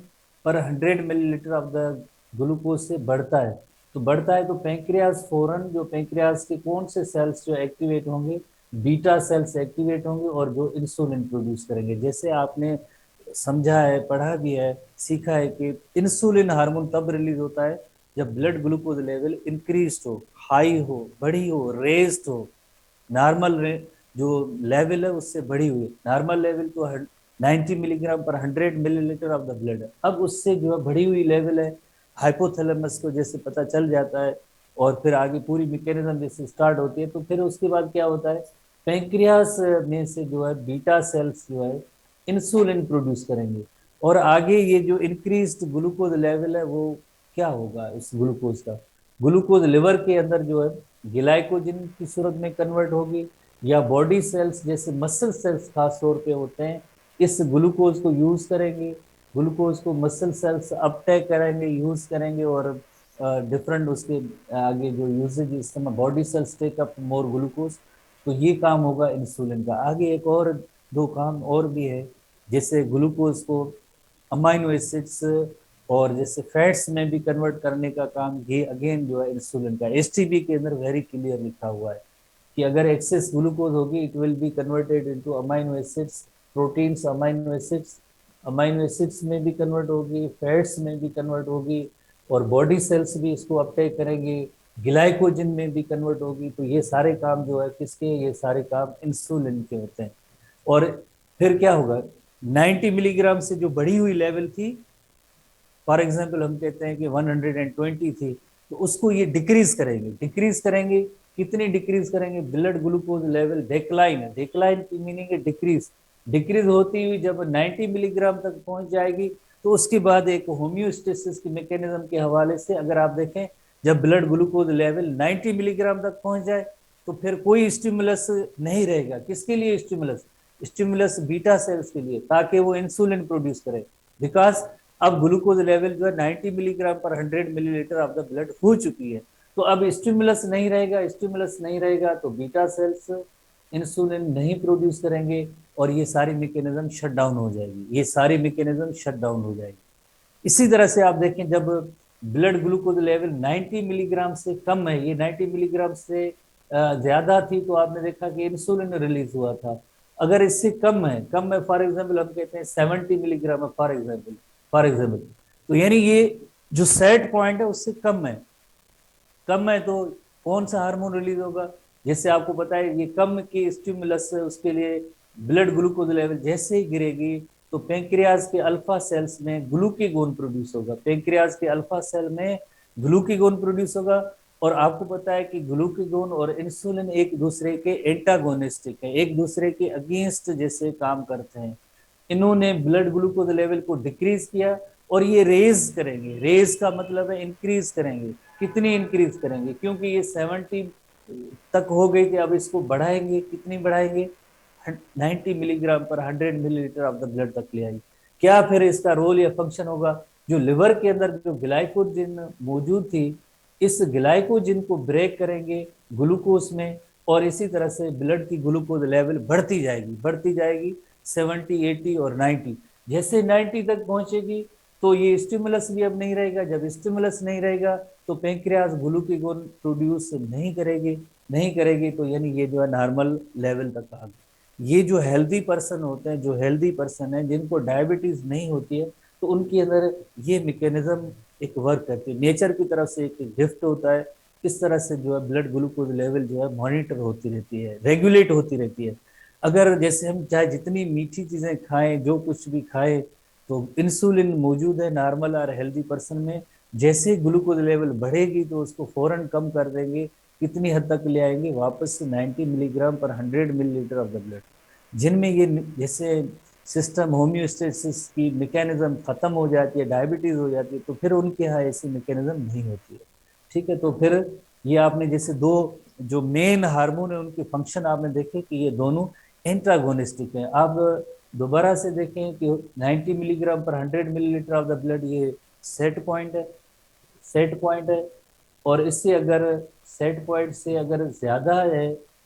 पर 100 मिलीलीटर ऑफ द ग्लूकोज से बढ़ता है तो पैंक्रियाज फौरन, जो पैंक्रियाज के कौन से सेल्स जो एक्टिवेट होंगे, बीटा सेल्स एक्टिवेट होंगे और जो इंसुलिन प्रोड्यूस करेंगे। जैसे आपने समझा है, पढ़ा भी है, सीखा है कि इंसुलिन हार्मोन तब रिलीज होता है जब ब्लड ग्लूकोज लेवल इंक्रीज हो, हाई हो, बढ़ी हो, रेस्ड हो, नॉर्मल जो लेवल है उससे बढ़ी हुई, नॉर्मल लेवल तो 90 मिलीग्राम पर 100 मिलीलीटर ऑफ द ब्लड है। अब उससे जो है बढ़ी हुई लेवल है, हाइपोथैलेमस को जैसे पता चल जाता है और फिर आगे पूरी मैकेनिज्म जैसे स्टार्ट होती है, तो फिर उसके बाद क्या होता है, पैंक्रियास में से जो है बीटा सेल्स जो है इंसुलिन प्रोड्यूस करेंगे। और आगे ये जो इंक्रीज्ड ग्लूकोज लेवल है वो क्या होगा, इस ग्लूकोज का ग्लूकोज लिवर के अंदर जो है ग्लाइकोजन की सूरत में कन्वर्ट होगी, या बॉडी सेल्स जैसे मसल सेल्स खास तौर पे होते हैं इस ग्लूकोज को यूज करेंगे, ग्लूकोज को मसल सेल्स अपटेक करेंगे, यूज करेंगे, और डिफरेंट उसके आगे जो यूजेज इस समय body cells take up more glucose. तो ये काम होगा इंसुलिन का। आगे एक और 2 काम और भी है, जैसे ग्लूकोज को अमाइनो एसिड्स और जैसे फैट्स में भी कन्वर्ट करने का काम, ये अगेन जो है इंसुलिन का। एसटीपी के अंदर वेरी क्लियर लिखा हुआ है कि अगर एक्सेस ग्लूकोज होगी it will be converted into amino acids, proteins, amino acids में भी कन्वर्ट होगी, फैट्स में भी कन्वर्ट होगी, और बॉडी सेल्स भी इसको अपटेक करेंगे, ग्लाइकोजन में भी कन्वर्ट होगी। तो ये सारे काम जो है किसके, ये सारे काम इंसुलिन के होते हैं। और फिर क्या होगा, 90 मिलीग्राम से जो बढ़ी हुई लेवल थी, फॉर एग्जाम्पल हम कहते हैं कि 120 थी, तो उसको ये डिक्रीज करेंगे। कितनी डिक्रीज करेंगे, ब्लड ग्लूकोज लेवल डिक्लाइन है, डिक्लाइन की मीनिंग है डिक्रीज, डिक्रीज होती हुई जब 90 मिलीग्राम तक पहुंच जाएगी, तो उसके बाद एक होम्योस्टेसिस की मैकेनिज्म के हवाले से अगर आप देखें, जब ब्लड ग्लूकोज लेवल 90 मिलीग्राम तक पहुंच जाए तो फिर कोई स्टिमुलस नहीं रहेगा। किसके लिए स्टिमुलस, स्टिमुलस बीटा सेल्स के लिए, ताकि वो इंसुलिन प्रोड्यूस करे। बिकॉज अब ग्लूकोज लेवल जो है 90 मिलीग्राम पर 100 मिलीलीटर ऑफ द ब्लड हो चुकी है, तो अब स्टिमुलस नहीं रहेगा, स्टिमुलस नहीं रहेगा तो बीटा सेल्स इंसुलिन नहीं प्रोड्यूस करेंगे, और ये सारी मैकेनिज्म शट डाउन हो जाएगी, ये सारी मैकेनिज्म शट डाउन हो जाएगी। इसी तरह से आप देखें, जब ब्लड ग्लूकोज लेवल 90 मिलीग्राम से कम है, ये 90 मिलीग्राम से ज्यादा थी, तो आपने देखा कि इंसुलिन रिलीज हुआ था। अगर इससे कम है, फॉर एग्जाम्पल हम कहते हैं 70 मिलीग्राम है, फॉर एग्जाम्पल, तो यानी ये जो सेट पॉइंट है उससे कम है तो कौन सा हार्मोन रिलीज होगा? जैसे आपको पता है, ये कम की स्टिमुलस है, उसके लिए ब्लड ग्लूकोज लेवल जैसे ही गिरेगी तो पेंक्रियाज के अल्फा सेल्स में ग्लूकीगोन प्रोड्यूस होगा, पेंक्रियाज के अल्फा सेल में ग्लूकीगोन प्रोड्यूस होगा। और आपको पता है कि ग्लूकीगोन और इंसुलिन एक दूसरे के एंटागोनिस्टिक है, एक दूसरे के अगेंस्ट जैसे काम करते हैं। इन्होंने ब्लड ग्लूकोज लेवल को डिक्रीज किया और ये रेज करेंगे, रेज का मतलब है इंक्रीज करेंगे। कितनी इंक्रीज करेंगे? क्योंकि ये 70 तक हो गई थी, अब इसको बढ़ाएंगे, कितनी बढ़ाएंगे? 90 मिलीग्राम पर 100 मिलीलीटर ऑफ द ब्लड तक ले आई। क्या फिर इसका रोल या फंक्शन होगा? जो लिवर के अंदर जो ग्लाइकोजिन मौजूद थी, इस ग्लाइकोजिन को ब्रेक करेंगे ग्लूकोज में, और इसी तरह से ब्लड की ग्लूकोज लेवल बढ़ती जाएगी 70, 80 और 90। जैसे 90 तक पहुंचेगी तो ये स्टिमुलस भी अब नहीं रहेगा। जब स्टिमुलस नहीं रहेगा तो पेंक्रियाज ग्लूकागोन प्रोड्यूस नहीं करेगी, तो यानी ये जो है नॉर्मल लेवल तक आ गई। ये जो हेल्दी पर्सन होते हैं, जो हेल्दी पर्सन है जिनको डायबिटीज नहीं होती है, तो उनके अंदर ये मैकेनिज्म एक वर्क करती है, नेचर की तरफ से एक गिफ्ट होता है। किस तरह से जो है ब्लड ग्लूकोज लेवल जो है मॉनिटर होती रहती है, रेगुलेट होती रहती है। अगर जैसे हम चाहे जितनी मीठी चीजें खाएं, जो कुछ भी खाएं, तो इंसुलिन मौजूद है नॉर्मल और हेल्दी पर्सन में, जैसे ग्लूकोज लेवल बढ़ेगी तो उसको फौरन कम कर देंगे। कितनी हद तक ले आएंगे? वापस से 90 मिलीग्राम पर 100 मिलीलीटर ऑफ द ब्लड। जिनमें ये जैसे सिस्टम होम्योस्टेसिस की मैकेनिज्म खत्म हो जाती है, डायबिटीज हो जाती है, तो फिर उनके यहाँ ऐसी मैकेनिज्म नहीं होती है। ठीक है, तो फिर ये आपने जैसे दो जो मेन हार्मोन है उनके फंक्शन आपने देखे कि ये दोनों एंटागोनिस्टिक हैं। आप दोबारा से देखें कि 90 मिलीग्राम पर 100 मिलीलीटर ऑफ द ब्लड, ये सेट पॉइंट है। और इससे अगर सेट पॉइंट से अगर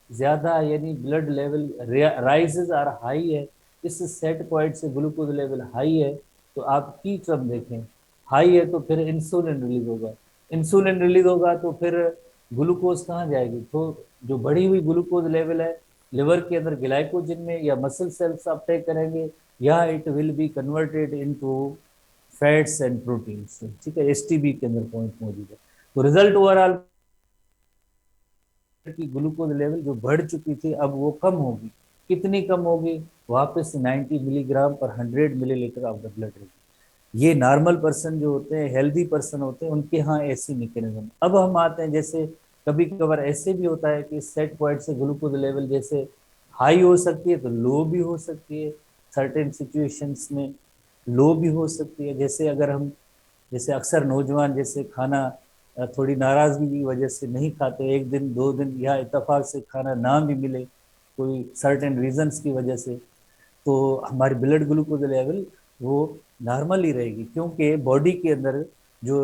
ज्यादा यानी blood level rises are high है, इस सेट पॉइंट से ग्लूकोज लेवल हाई है, तो आप की टर्म देखें, हाई है तो फिर इंसुलिन रिलीज होगा तो फिर ग्लूकोज कहाँ जाएगी? तो जो बढ़ी हुई ग्लूकोज लेवल है लिवर के अंदर ग्लाइकोजन में या मसल सेल्स अपटेक करेंगे, या it will be converted into fats and proteins. ठीक है, एसटीबी के अंदर पॉइंट मौजूद है। तो रिजल्ट ओवरऑल की ग्लूकोज लेवल जो बढ़ चुकी थी अब वो कम होगी। कितनी कम होगी? वापस 90 मिलीग्राम पर 100 मिलीलीटर ऑफ द ब्लड रहेगी। ये नॉर्मल पर्सन जो होते हैं, हेल्दी पर्सन होते हैं, उनके यहाँ ऐसी मैकेनिज्म। अब हम आते हैं, जैसे कभी कभार ऐसे भी होता है कि सेट पॉइंट से ग्लूकोज लेवल जैसे हाई हो सकती है तो लो भी हो सकती है, सर्टेन सिचुएशंस में लो भी हो सकती है। जैसे अगर हम, जैसे अक्सर नौजवान जैसे खाना थोड़ी नाराजगी की वजह से नहीं खाते, एक दिन 2 दिन, या इत्तेफाक से खाना ना भी मिले कोई सर्टेन रीजंस की वजह से, तो हमारी ब्लड ग्लूकोज लेवल वो नॉर्मल ही रहेगी, क्योंकि बॉडी के अंदर जो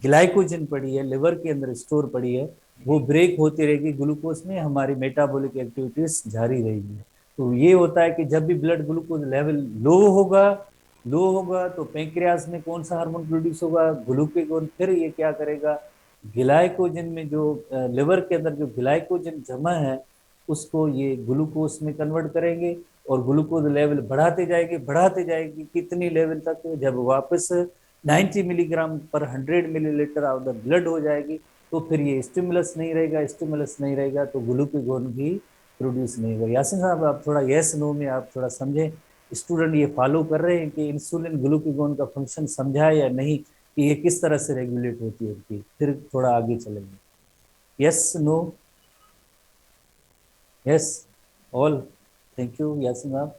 ग्लाइकोजन पड़ी है, लिवर के अंदर स्टोर पड़ी है, वो ब्रेक होती रहेगी ग्लूकोज में, हमारी मेटाबॉलिक एक्टिविटीज जारी रहेगी। तो ये होता है कि जब भी ब्लड ग्लूकोज लेवल लो होगा तो पेंक्रियास में कौन सा हार्मोन प्रोड्यूस होगा? ग्लूकेगोन। फिर ये क्या करेगा? ग्लाइकोजन में जो लिवर के अंदर जो ग्लाइकोजन जमा है उसको ये ग्लूकोज में कन्वर्ट करेंगे, और ग्लूकोज लेवल बढ़ाते जाएगी कितनी लेवल तक? जब वापस 90 मिलीग्राम पर 100 मिलीलीटर ऑफ द ब्लड हो जाएगी, तो फिर ये स्टिमुलस नहीं रहेगा तो ग्लूकेगोन भी प्रोड्यूस नहीं होगा। यासिन साहब, आप थोड़ा यस नो में आप थोड़ा समझें, स्टूडेंट ये फॉलो कर रहे हैं कि इंसुलिन ग्लूकेगोन का फंक्शन समझा है या नहीं, कि ये किस तरह से रेगुलेट होती है उनकी? फिर थोड़ा आगे चलेंगे। Yes, no, yes, all. Thank you Yasin साहब।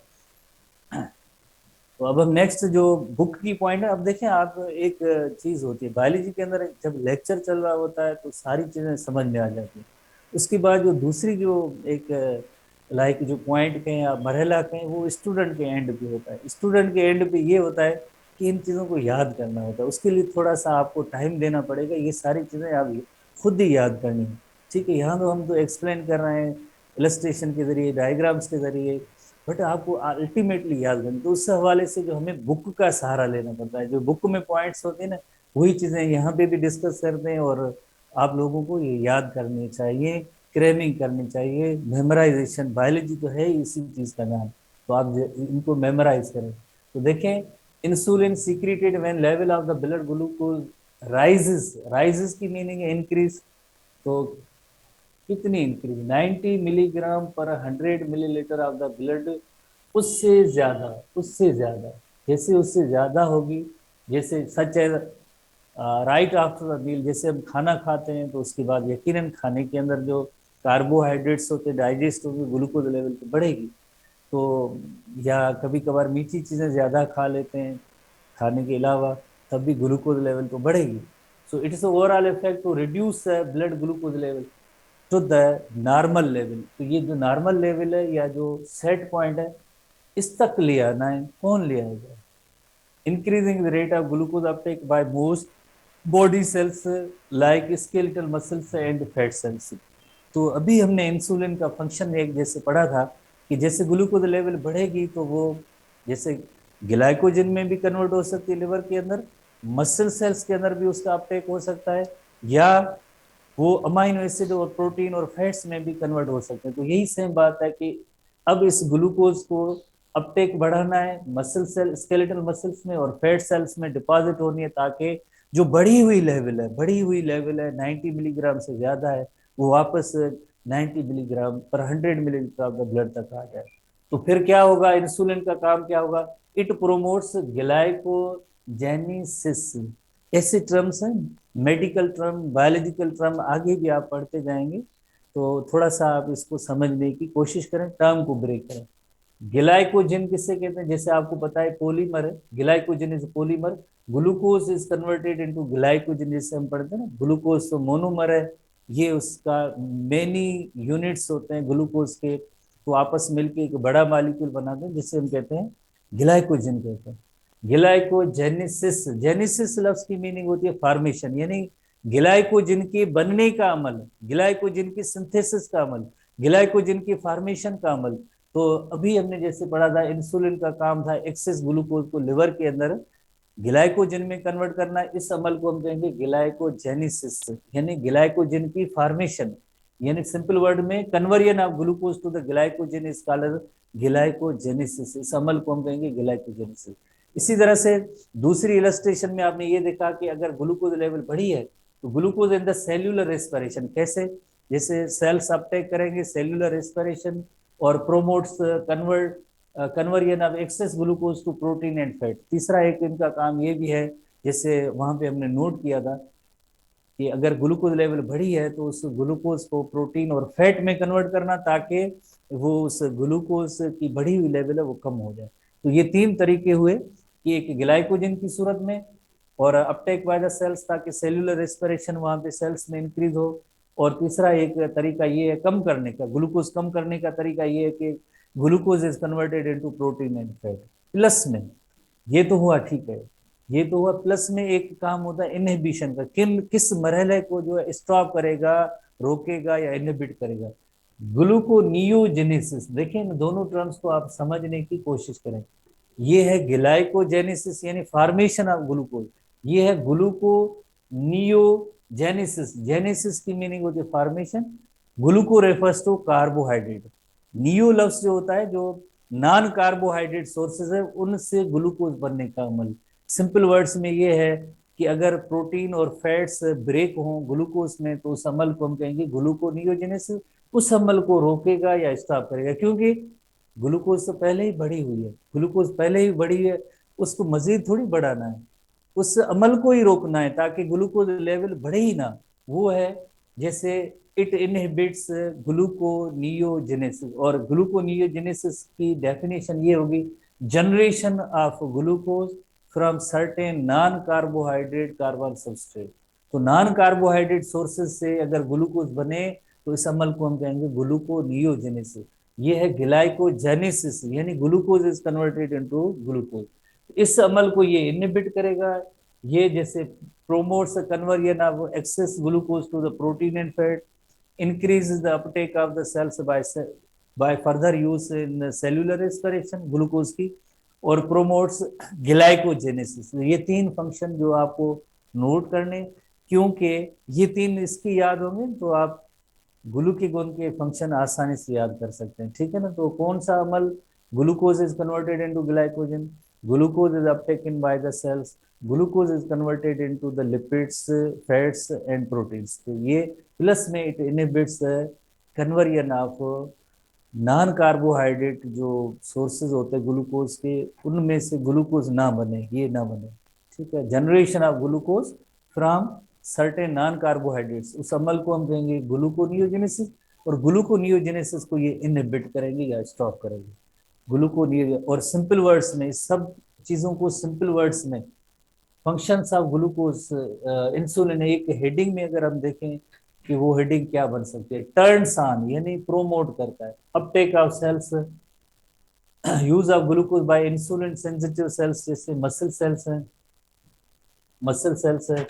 तो अब हम नेक्स्ट जो बुक की पॉइंट है, अब देखें आप, एक चीज होती है बायोलॉजी के अंदर, जब लेक्चर चल रहा होता है तो सारी चीजें समझ में आ जाती हैं। उसके बाद जो दूसरी जो एक लाइक जो पॉइंट कहें या मरहला कहें, वो स्टूडेंट के एंड पे होता है। स्टूडेंट के एंड पे ये होता है कि इन चीज़ों को याद करना होता है, उसके लिए थोड़ा सा आपको टाइम देना पड़ेगा, ये सारी चीज़ें आप खुद ही याद करनी है। ठीक है, यहाँ तो हम तो एक्सप्लेन कर रहे हैं इलस्ट्रेशन के जरिए, डायग्राम्स के जरिए, बट आपको अल्टीमेटली याद करना, तो उस हवाले से जो हमें बुक का सहारा लेना पड़ता है, जो बुक में पॉइंट्स होते हैं ना, वही चीजें यहाँ पे भी डिस्कस करते हैं। और आप लोगों को ये याद करनी चाहिए, क्रेमिंग करनी चाहिए, मेमोराइजेशन, बायोलॉजी तो है ही इसी चीज का नाम, तो आप इनको मेमोराइज करें। तो देखें, insulin secreted when level of the blood glucose rises, rises की मीनिंग है इंक्रीज। तो कितनी इंक्रीज, 90 मिलीग्राम पर 100 मिलीलीटर ऑफ द ब्लड, उससे ज्यादा, उससे ज्यादा, जैसे उससे ज्यादा होगी, जैसे सच है राइट आफ्टर द मील, जैसे हम खाना खाते हैं तो उसके बाद यकीनन खाने के अंदर जो कार्बोहाइड्रेट्स होते डाइजेस्ट होंगे, ग्लूकोज लेवल तो बढ़ेगी। तो या कभी कभार मीठी चीजें ज्यादा खा लेते हैं खाने के अलावा, तब भी ग्लूकोज लेवल तो बढ़ेगी। So it is overall effect to reduce blood glucose level to the normal level. तो ये जो नॉर्मल लेवल है या जो सेट पॉइंट है, इस तक ले आना है, कौन ले आएगा? Increasing the rate of glucose uptake by most body cells like skeletal muscles and fat cells. तो अभी हमने इंसुलिन का फंक्शन एक जैसे पढ़ा था कि जैसे ग्लूकोज लेवल बढ़ेगी तो वो जैसे ग्लाइकोजन में भी कन्वर्ट हो सकती है लिवर के अंदर, मसल सेल्स के अंदर भी उसका अपटेक हो सकता है, या वो अमाइनो एसिड और प्रोटीन और फैट्स में भी कन्वर्ट हो सकते हैं। तो यही सेम बात है कि अब इस ग्लूकोज को अपटेक बढ़ाना है, मसल सेल, स्केलेटल मसल्स में और फैट सेल्स में डिपॉजिट होनी है, ताकि जो बढ़ी हुई लेवल है, बढ़ी हुई लेवल है 90 मिलीग्राम से ज्यादा है, वो वापस 90 मिलीग्राम पर 100 मिलीलीटर ऑफ द ब्लड तक आ जाए। तो फिर क्या होगा, इंसुलिन का काम क्या होगा? It promotes glycogenesis. ऐसे टर्म्स हैं, मेडिकल टर्म, बायोलॉजिकल टर्म आगे भी आप पढ़ते जाएंगे, तो थोड़ा सा आप इसको समझने की कोशिश करें, टर्म को ब्रेक करें। ग्लाइकोजन किससे कहते हैं? जैसे आपको पता है पॉलीमर है, glycogen is polymer, glucose is converted into glycogen, जिससे हम पढ़ते हैं ना, ग्लूकोज तो मोनोमर है, ये उसका मेनी यूनिट्स होते हैं ग्लूकोज के, तो आपस मिलके एक बड़ा मॉलिक्यूल बनाते हैं जिससे हम कहते हैं ग्लाइकोजन कहते हैं। ग्लाइकोजेनेसिस, जेनेसिस लफ्ज की मीनिंग होती है फॉर्मेशन, यानी ग्लाइकोजन के बनने का अमल, ग्लाइकोजन की सिंथेसिस का अमल, ग्लाइकोजन की फॉर्मेशन का अमल। तो अभी हमने जैसे पढ़ा था इंसुलिन का काम था एक्सेस ग्लूकोज को लिवर के अंदर ग्लाइकोजन में कन्वर्ट करना, इस अमल को हम कहेंगे ग्लाइकोजेनेसिस, यानी ग्लाइकोजन की फॉर्मेशन, यानी सिंपल वर्ड में conversion of glucose to the glycogen is called glycogenesis, इस अमल को हम कहेंगे ग्लाइकोजेनेसिस। इसी तरह से दूसरी इलस्ट्रेशन में आपने ये देखा कि अगर ग्लूकोज लेवल बढ़ी है तो glucose in the cellular respiration, कैसे? जैसे सेल्स अपटेक करेंगे सेल्यूलर रेस्पिरेशन और promotes convert conversion of excess glucose to protein and fat. तीसरा एक इनका काम ये भी है, जैसे वहां पे हमने नोट किया था कि अगर ग्लूकोज लेवल बढ़ी है तो उस ग्लूकोज को प्रोटीन और फैट में कन्वर्ट करना, ताकि वो उस ग्लूकोज की बढ़ी हुई लेवल है वो कम हो जाए। तो ये तीन तरीके हुए कि एक ग्लाइकोजन की सूरत में और अपटेक बाय द सेल्स, ताकि सेल्यूलर रेस्पिरेशन वहां पे सेल्स में इंक्रीज हो, और तीसरा एक तरीका ये है कम करने का, ग्लूकोज कम करने का तरीका ये है कि glucose is converted into protein and fat plus में। ये तो हुआ, ठीक है, ये तो हुआ, प्लस में एक काम होता है इनहिबिशन का, किस मरहले को जो है स्टॉप करेगा, रोकेगा या इनहिबिट करेगा। ग्लूकोनियोजेनेसिस, देखें इन दोनों टर्म्स को आप समझने की कोशिश करें। ये है ग्लाइकोजेनेसिस यानी फॉर्मेशन ऑफ ग्लूकोज, ये है ग्लूकोनियोजेनेसिस, जेनेसिस की मीनिंग होती है formation, gluco refers to carbohydrate, neo लफ्ज जो होता है जो नॉन कार्बोहाइड्रेट सोर्सेज है उनसे ग्लूकोज बनने का अमल। सिंपल वर्ड्स में ये है कि अगर प्रोटीन और फैट्स ब्रेक हों ग्लूकोज में तो उस अमल को हम कहेंगे ग्लूकोनियोजेनेसिस, उस अमल को रोकेगा या स्टॉप करेगा, क्योंकि ग्लूकोज तो पहले ही बढ़ी हुई है, ग्लूकोज पहले ही बढ़ी है, उसको मजीद थोड़ी बढ़ाना है, उस अमल को ही रोकना है ताकि ग्लूकोज लेवल बढ़े ही ना। वो है जैसे इट इनहिबिट्स ग्लूकोनियोजेनेसिस, और ग्लूकोनियोजेनेसिस की डेफिनेशन ये होगी, generation of glucose from certain non carbohydrate carbon substrate. तो नॉन कार्बोहाइड्रेट सोर्सेज से अगर ग्लूकोज बने तो इस अमल को हम कहेंगे ग्लूकोनियोजेनेसिस। ये है ग्लाइकोजेनेसिस, यानी glucose is converted into glucose, इस अमल को ये इनहिबिट करेगा। ये जैसे promotes the conversion of excess glucose to the protein and fat, increases the uptake of the cells by cell, by further use in cellular respiration glucose की, और promotes glycogenesis. ये तीन फंक्शन जो आपको नोट करने, क्योंकि ये तीन इसकी याद होंगे तो आप ग्लूकागोन के फंक्शन आसानी से याद कर सकते हैं, ठीक है ना। तो कौन सा अमल, glucose is converted into glycogen, glucose is uptaken by the cells, glucose is converted into the lipids, fats and proteins. तो ये प्लस में it inhibits conversion of non carbohydrate जो सोर्सेज होते हैं ग्लूकोज के, उनमें से ग्लूकोज ना बने, ये ना बने, ठीक है। Generation of glucose from certain non carbohydrates, उस अमल को हम कहेंगे ग्लूकोनियोजेनेसिस, और ग्लूकोनियोजेनेसिस को ये इनहिबिट करेंगे या स्टॉप करेंगे, ग्लूकोनियो। और सिंपल वर्ड्स में, इस सब चीजों को सिंपल वर्ड्स में, फंक्शंस ऑफ ग्लूकोज इंसुलिन, एक हेडिंग में अगर हम देखें कि वो हेडिंग क्या बन सकती है, टर्न्स ऑन यानी प्रोमोट करता है, uptake of cells, use of glucose by insulin sensitive cells जैसे मसल सेल्स हैं, मसल सेल्स है,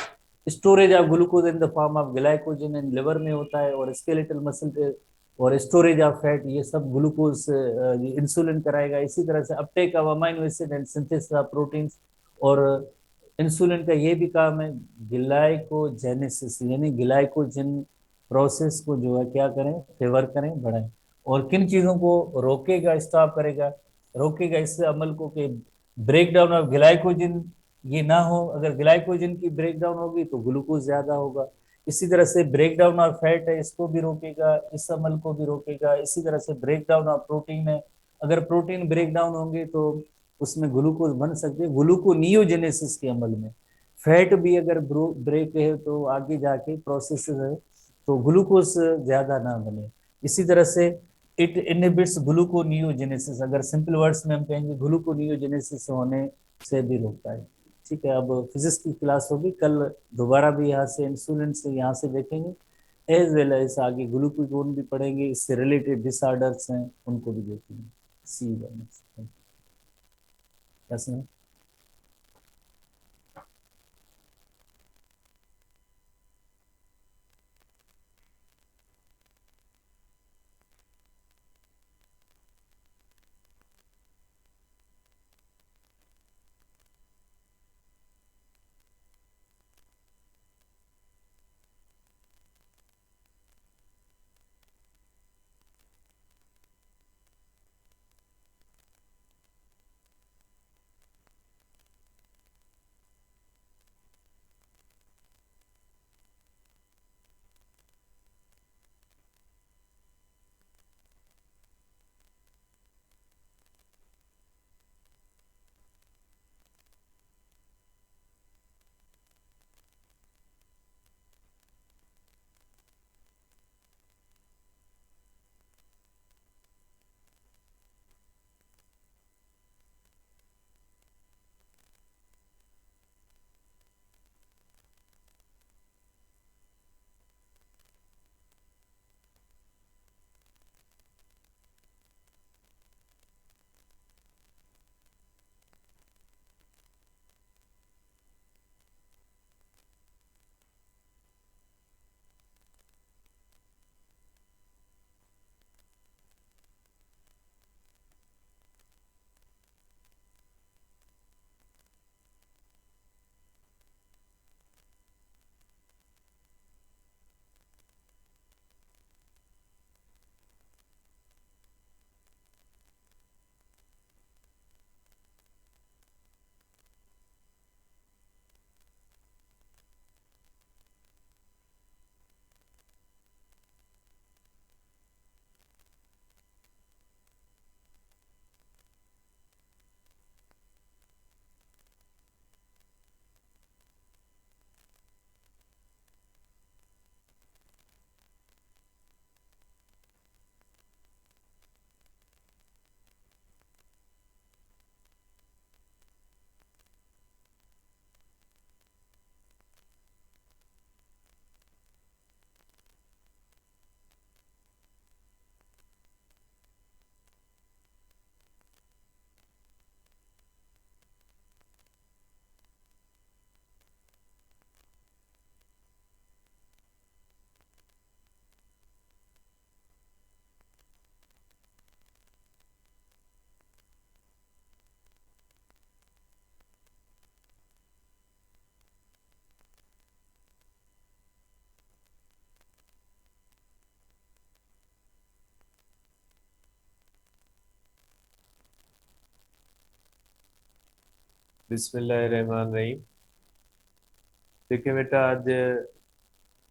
storage of glucose in the form of glycogen in liver में होता है, और स्केलेटल मसल, और स्टोरेज ऑफ फैट, ये सब ग्लूकोज इंसुलिन कराएगा। इसी तरह से uptake of amino acid and synthesis of proteins, और इंसुलिन का ये भी काम है ग्लाइकोजेनेसिस, यानी ग्लाइकोजन प्रोसेस को जो है क्या करें, फेवर करें, बढ़ाएं। और किन चीजों को रोकेगा, स्टॉप करेगा, रोकेगा इस अमल को कि ब्रेक डाउन ऑफ ग्लाइकोजन ये ना हो, अगर ग्लाइकोजन की ब्रेक डाउन होगी तो ग्लूकोज ज्यादा होगा। इसी तरह से ब्रेक डाउन ऑफ फैट है, इसको भी रोकेगा, इस अमल को भी रोकेगा। इसी तरह से ब्रेक डाउन ऑफ प्रोटीन है, अगर प्रोटीन ब्रेक डाउन होंगे तो उसमें ग्लूकोज बन सकते हैं ग्लूकोनियोजेनेसिस के अमल में। फैट भी अगर ब्रेक है तो आगे जाके प्रोसेस है तो ग्लूकोज ज्यादा ना बने। इसी तरह से इट इनहिबिट्स ग्लूकोनियोजेनेसिस, अगर सिंपल वर्ड्स में हम कहेंगे ग्लूकोनियोजेनेसिस होने से भी रोकता है, ठीक है। अब फिजिक्स की क्लास होगी कल, दोबारा भी यहाँ से इंसुलिन से यहाँ से देखेंगे, एज वेल एज आगे ग्लूकागोन भी पढ़ेंगे, इससे रिलेटेड डिसऑर्डर्स हैं उनको भी देखेंगे। सी यू। कैसे बिस्मिल्लाहिर्रहमानिर्रहीम। देखिए बेटा, आज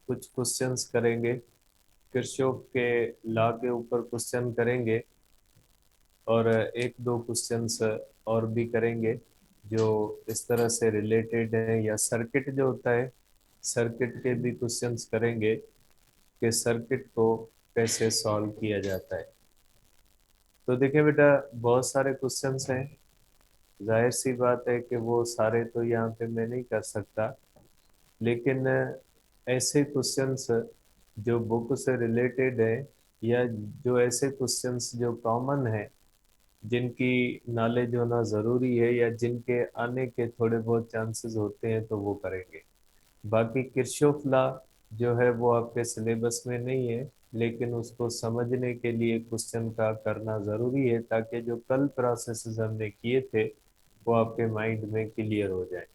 कुछ क्वेश्चंस करेंगे। किरचॉफ के लॉ के ऊपर क्वेश्चन करेंगे और एक दो क्वेश्चंस और भी करेंगे जो इस तरह से रिलेटेड है, या सर्किट जो होता है सर्किट के भी क्वेश्चंस करेंगे कि सर्किट को कैसे सॉल्व किया जाता है। तो देखिए बेटा, बहुत सारे क्वेश्चंस हैं। जाहिर सी बात है कि वो सारे तो यहाँ पे मैं नहीं कर सकता, लेकिन ऐसे क्वेश्चंस जो बुक से रिलेटेड है, या जो ऐसे क्वेश्चंस जो कॉमन है, जिनकी नॉलेज होना ज़रूरी है, या जिनके आने के थोड़े बहुत चांसेस होते हैं, तो वो करेंगे। बाकी किरचॉफ लॉ जो है वो आपके सिलेबस में नहीं है, लेकिन उसको समझने के लिए क्वेश्चन का करना ज़रूरी है, ताकि जो कल प्रोसेसेस हमने किए थे वो आपके माइंड में क्लियर हो जाए।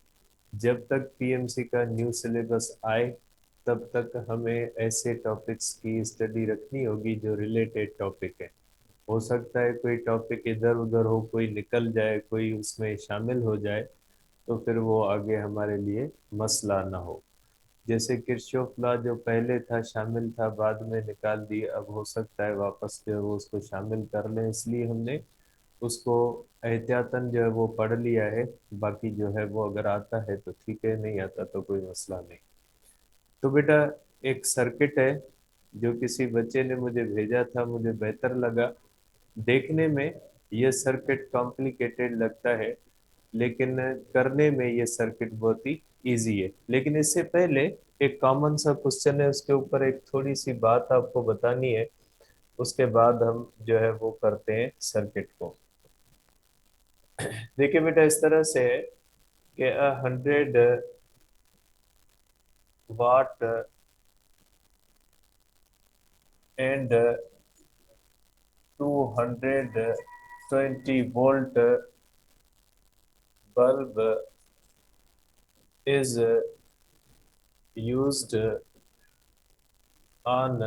जब तक पीएमसी का न्यू सिलेबस आए, तब तक हमें ऐसे टॉपिक्स की स्टडी रखनी होगी जो रिलेटेड टॉपिक है। हो सकता है कोई टॉपिक इधर उधर हो, कोई निकल जाए, कोई उसमें शामिल हो जाए, तो फिर वो आगे हमारे लिए मसला ना हो। जैसे किरचॉफ लॉ जो पहले था शामिल था, बाद में निकाल दिए, अब हो सकता है वापस जो है वो उसको शामिल कर लें, इसलिए हमने उसको एहतियातन जो है वो पढ़ लिया है। बाकी जो है वो अगर आता है तो ठीक है, नहीं आता तो कोई मसला नहीं। तो बेटा, एक सर्किट है जो किसी बच्चे ने मुझे भेजा था, मुझे बेहतर लगा देखने में। ये सर्किट कॉम्प्लिकेटेड लगता है, लेकिन करने में ये सर्किट बहुत ही इजी है। लेकिन इससे पहले एक कॉमन सा क्वेश्चन है, उसके ऊपर एक थोड़ी सी बात आपको बतानी है। उसके बाद हम जो है वो करते हैं सर्किट को। देखिए बेटा, इस तरह से है कि 100 watt and 220 volt bulb is used on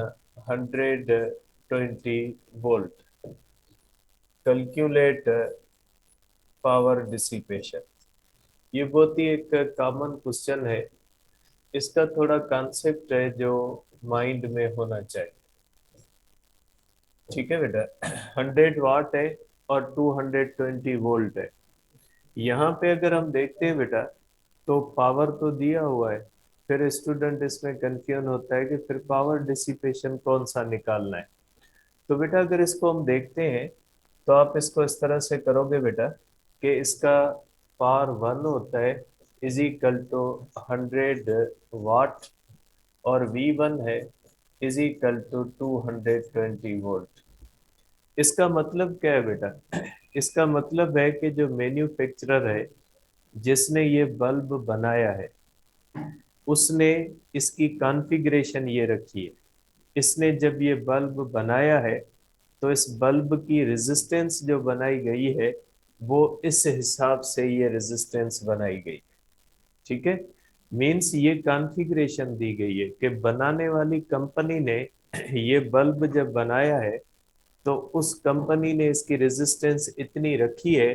120 volt. Calculate power dissipation. ये बहुत ही एक कॉमन क्वेश्चन है। इसका थोड़ा कॉन्सेप्ट है जो माइंड में होना चाहिए। ठीक है बेटा, 100 वाट है और 220 वोल्ट है। यहाँ पे अगर हम देखते हैं बेटा, तो पावर तो दिया हुआ है। फिर स्टूडेंट इसमें कंफ्यूजन होता है कि फिर पावर डिसिपेशन कौन सा निकालना है। तो बेटा, अगर इसको हम देखते हैं, तो आप इसको इस तरह से करोगे बेटा कि इसका पावर वन होता है इज इक्वल टू 100 वाट, और वी वन है इज इक्वल टू 220 वोल्ट। इसका मतलब क्या है बेटा? इसका मतलब है कि जो मैन्युफैक्चरर है, जिसने ये बल्ब बनाया है, उसने इसकी कॉन्फ़िगरेशन ये रखी है। इसने जब ये बल्ब बनाया है, तो इस बल्ब की रेजिस्टेंस जो बनाई गई है, वो इस हिसाब से ये रेजिस्टेंस बनाई गई। ठीक है, मीन्स ये कॉन्फ़िगरेशन दी गई है कि बनाने वाली कंपनी ने ये बल्ब जब बनाया है, तो उस कंपनी ने इसकी रेजिस्टेंस इतनी रखी है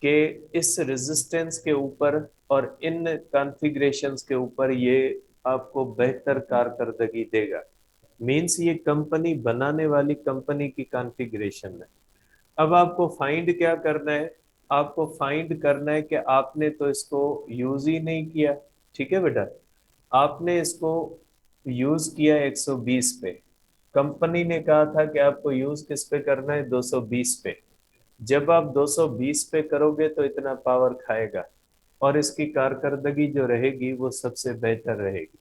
कि इस रेजिस्टेंस के ऊपर और इन कॉन्फ़िगरेशंस के ऊपर ये आपको बेहतर कारकर्दगी देगा। मीन्स ये कंपनी बनाने वाली कंपनी की कॉन्फ़िगरेशन है। अब आपको फाइंड क्या करना है? आपको फाइंड करना है कि आपने तो इसको यूज ही नहीं किया। ठीक है बेटा, आपने इसको यूज किया 120 पे। कंपनी ने कहा था कि आपको यूज किस पे करना है? 220 पे। जब आप 220 पे करोगे तो इतना पावर खाएगा, और इसकी कारकर्दगी जो रहेगी वो सबसे बेहतर रहेगी।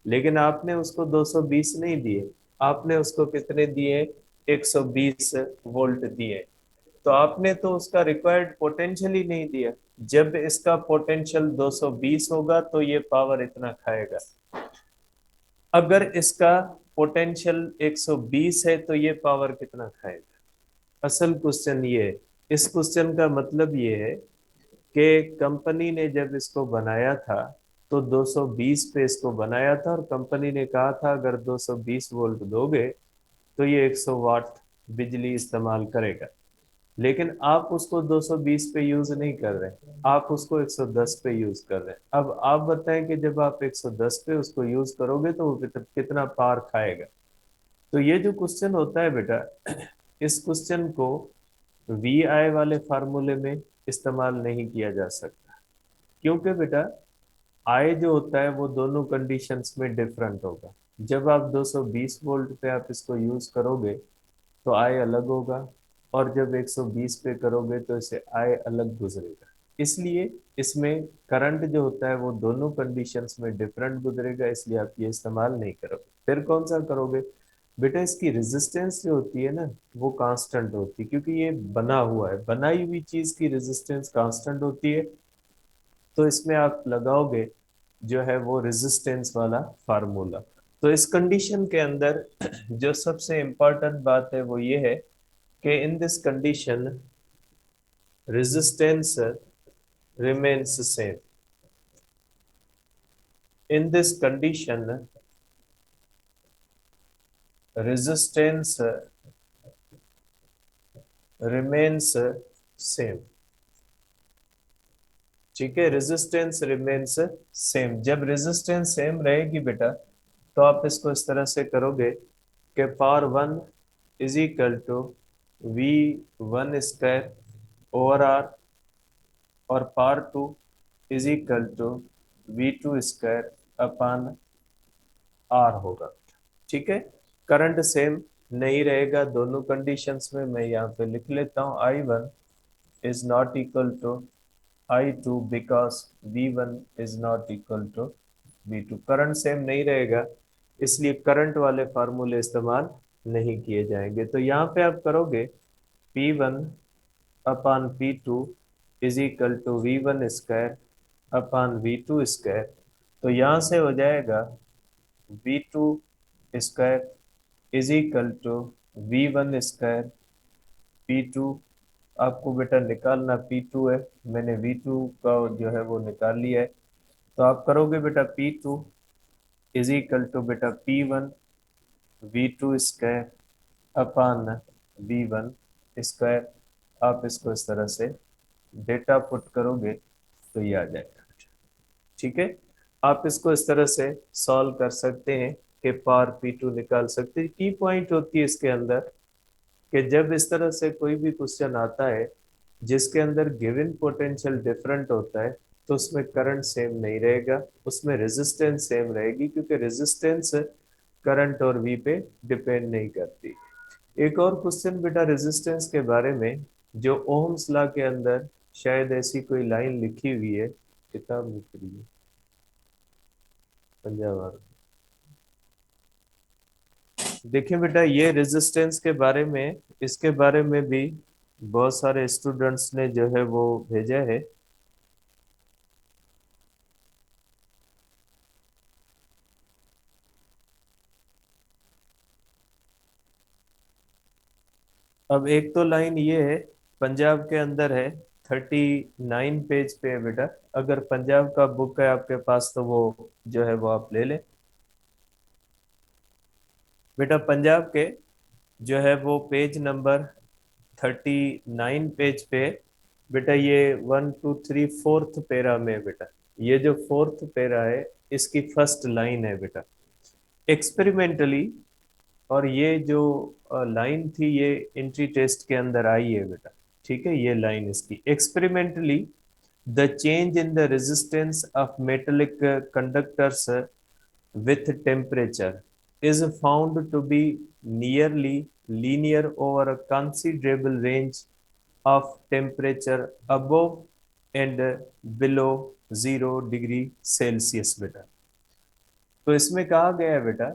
लेकिन आपने उसको 220 नहीं दिए, आपने उसको कितने दिए? 120 वोल्ट दिए। तो आपने तो उसका रिक्वायर्ड पोटेंशियल ही नहीं दिया। जब इसका पोटेंशियल 220 होगा तो ये पावर इतना खाएगा। अगर इसका पोटेंशियल 120 है तो ये पावर कितना खाएगा? असल क्वेश्चन ये है। इस क्वेश्चन का मतलब ये है कि कंपनी ने जब इसको बनाया था, तो 220 पे इसको बनाया था, और कंपनी ने कहा था अगर 220 वोल्ट दोगे तो ये 100 वाट बिजली इस्तेमाल करेगा। लेकिन आप उसको 220 पे यूज नहीं कर रहे, आप उसको 110 पे यूज कर रहे हैं। अब आप बताएं कि जब आप 110 पे उसको यूज करोगे तो वो कितना पावर खाएगा। तो ये जो क्वेश्चन होता है बेटा, इस क्वेश्चन को वी आई वाले फार्मूले में इस्तेमाल नहीं किया जा सकता, क्योंकि बेटा आई जो होता है वो दोनों कंडीशंस में डिफरेंट होगा। जब आप 220 वोल्ट पे आप इसको यूज करोगे तो आई अलग होगा, और जब 120 पे करोगे तो इसे आई अलग गुजरेगा। इसलिए इसमें करंट जो होता है वो दोनों कंडीशंस में डिफरेंट गुजरेगा, इसलिए आप ये इस्तेमाल नहीं करोगे। फिर कौन सा करोगे बेटा, इसकी रेजिस्टेंस जो होती है ना वो कांस्टेंट होती है, क्योंकि ये बना हुआ है, बनाई हुई चीज की रेजिस्टेंस कांस्टेंट होती है। तो इसमें आप लगाओगे जो है वो रेजिस्टेंस वाला फार्मूला। तो इस कंडीशन के अंदर जो सबसे इम्पोर्टेंट बात है वो ये है कि in this condition resistance remains same. In this condition, resistance remains same. ठीक है, रेजिस्टेंस रिमेन्स सेम। जब रेजिस्टेंस सेम रहेगी बेटा तो आप इसको इस तरह से करोगे कि power one is equal to V one square over R, और power two is equal to V two square upon R होगा। ठीक है, करंट सेम नहीं रहेगा दोनों कंडीशंस में। मैं यहाँ पे लिख लेता हूँ I one is not equal to I two because V one is not equal to V two. Current same नहीं रहेगा, इसलिए करंट वाले फार्मूले इस्तेमाल नहीं किए जाएंगे। तो यहाँ पे आप करोगे P one upon P two is equal to V one square upon V two square. तो यहाँ से हो जाएगा V two square is equal to V one square P two. आपको बेटा निकालना पी टू है, मैंने वी टू का जो है वो निकाल लिया है। तो आप करोगे बेटा P two is equal to बेटा P one V two square upon V one square. आप इसको इस तरह से डेटा पुट करोगे तो ये आ जाएगा। ठीक है, आप इसको इस तरह से सॉल्व कर सकते हैं कि पावर पी टू निकाल सकते हैं। की पॉइंट होती है इसके अंदर कि जब इस तरह से कोई भी क्वेश्चन आता है जिसके अंदर गिवन पोटेंशियल डिफरेंट होता है तो उसमें करंट सेम नहीं रहेगा, उसमें रेजिस्टेंस सेम रहेगी, क्योंकि रेजिस्टेंस करंट और वी पे डिपेंड नहीं करती। एक और क्वेश्चन बेटा रेजिस्टेंस के बारे में, जो ओम्स लॉ के अंदर शायद ऐसी कोई लाइन लिखी हुई है, किताब लिख रही है पंजाब। देखिए बेटा ये रेजिस्टेंस के बारे में, इसके बारे में भी बहुत सारे स्टूडेंट्स ने जो है वो भेजा है। अब एक तो लाइन ये है, पंजाब के अंदर है, 39 पेज पे है बेटा। अगर पंजाब का बुक है आपके पास तो वो जो है वो आप ले लें। बेटा पंजाब के जो है वो पेज नंबर 39 पेज पे, बेटा ये 1 2 3 4th पैरा में है बेटा। ये जो फोर्थ पैरा है इसकी फर्स्ट लाइन है बेटा, एक्सपेरिमेंटली। और ये जो लाइन थी ये एंट्री टेस्ट के अंदर आई है बेटा। ठीक है, ये लाइन इसकी experimentally the change in the resistance of metallic conductors with temperature is found to be nearly linear over a considerable range of temperature above and below 0 degree Celsius बेटा। तो इसमें कहा गया है बेटा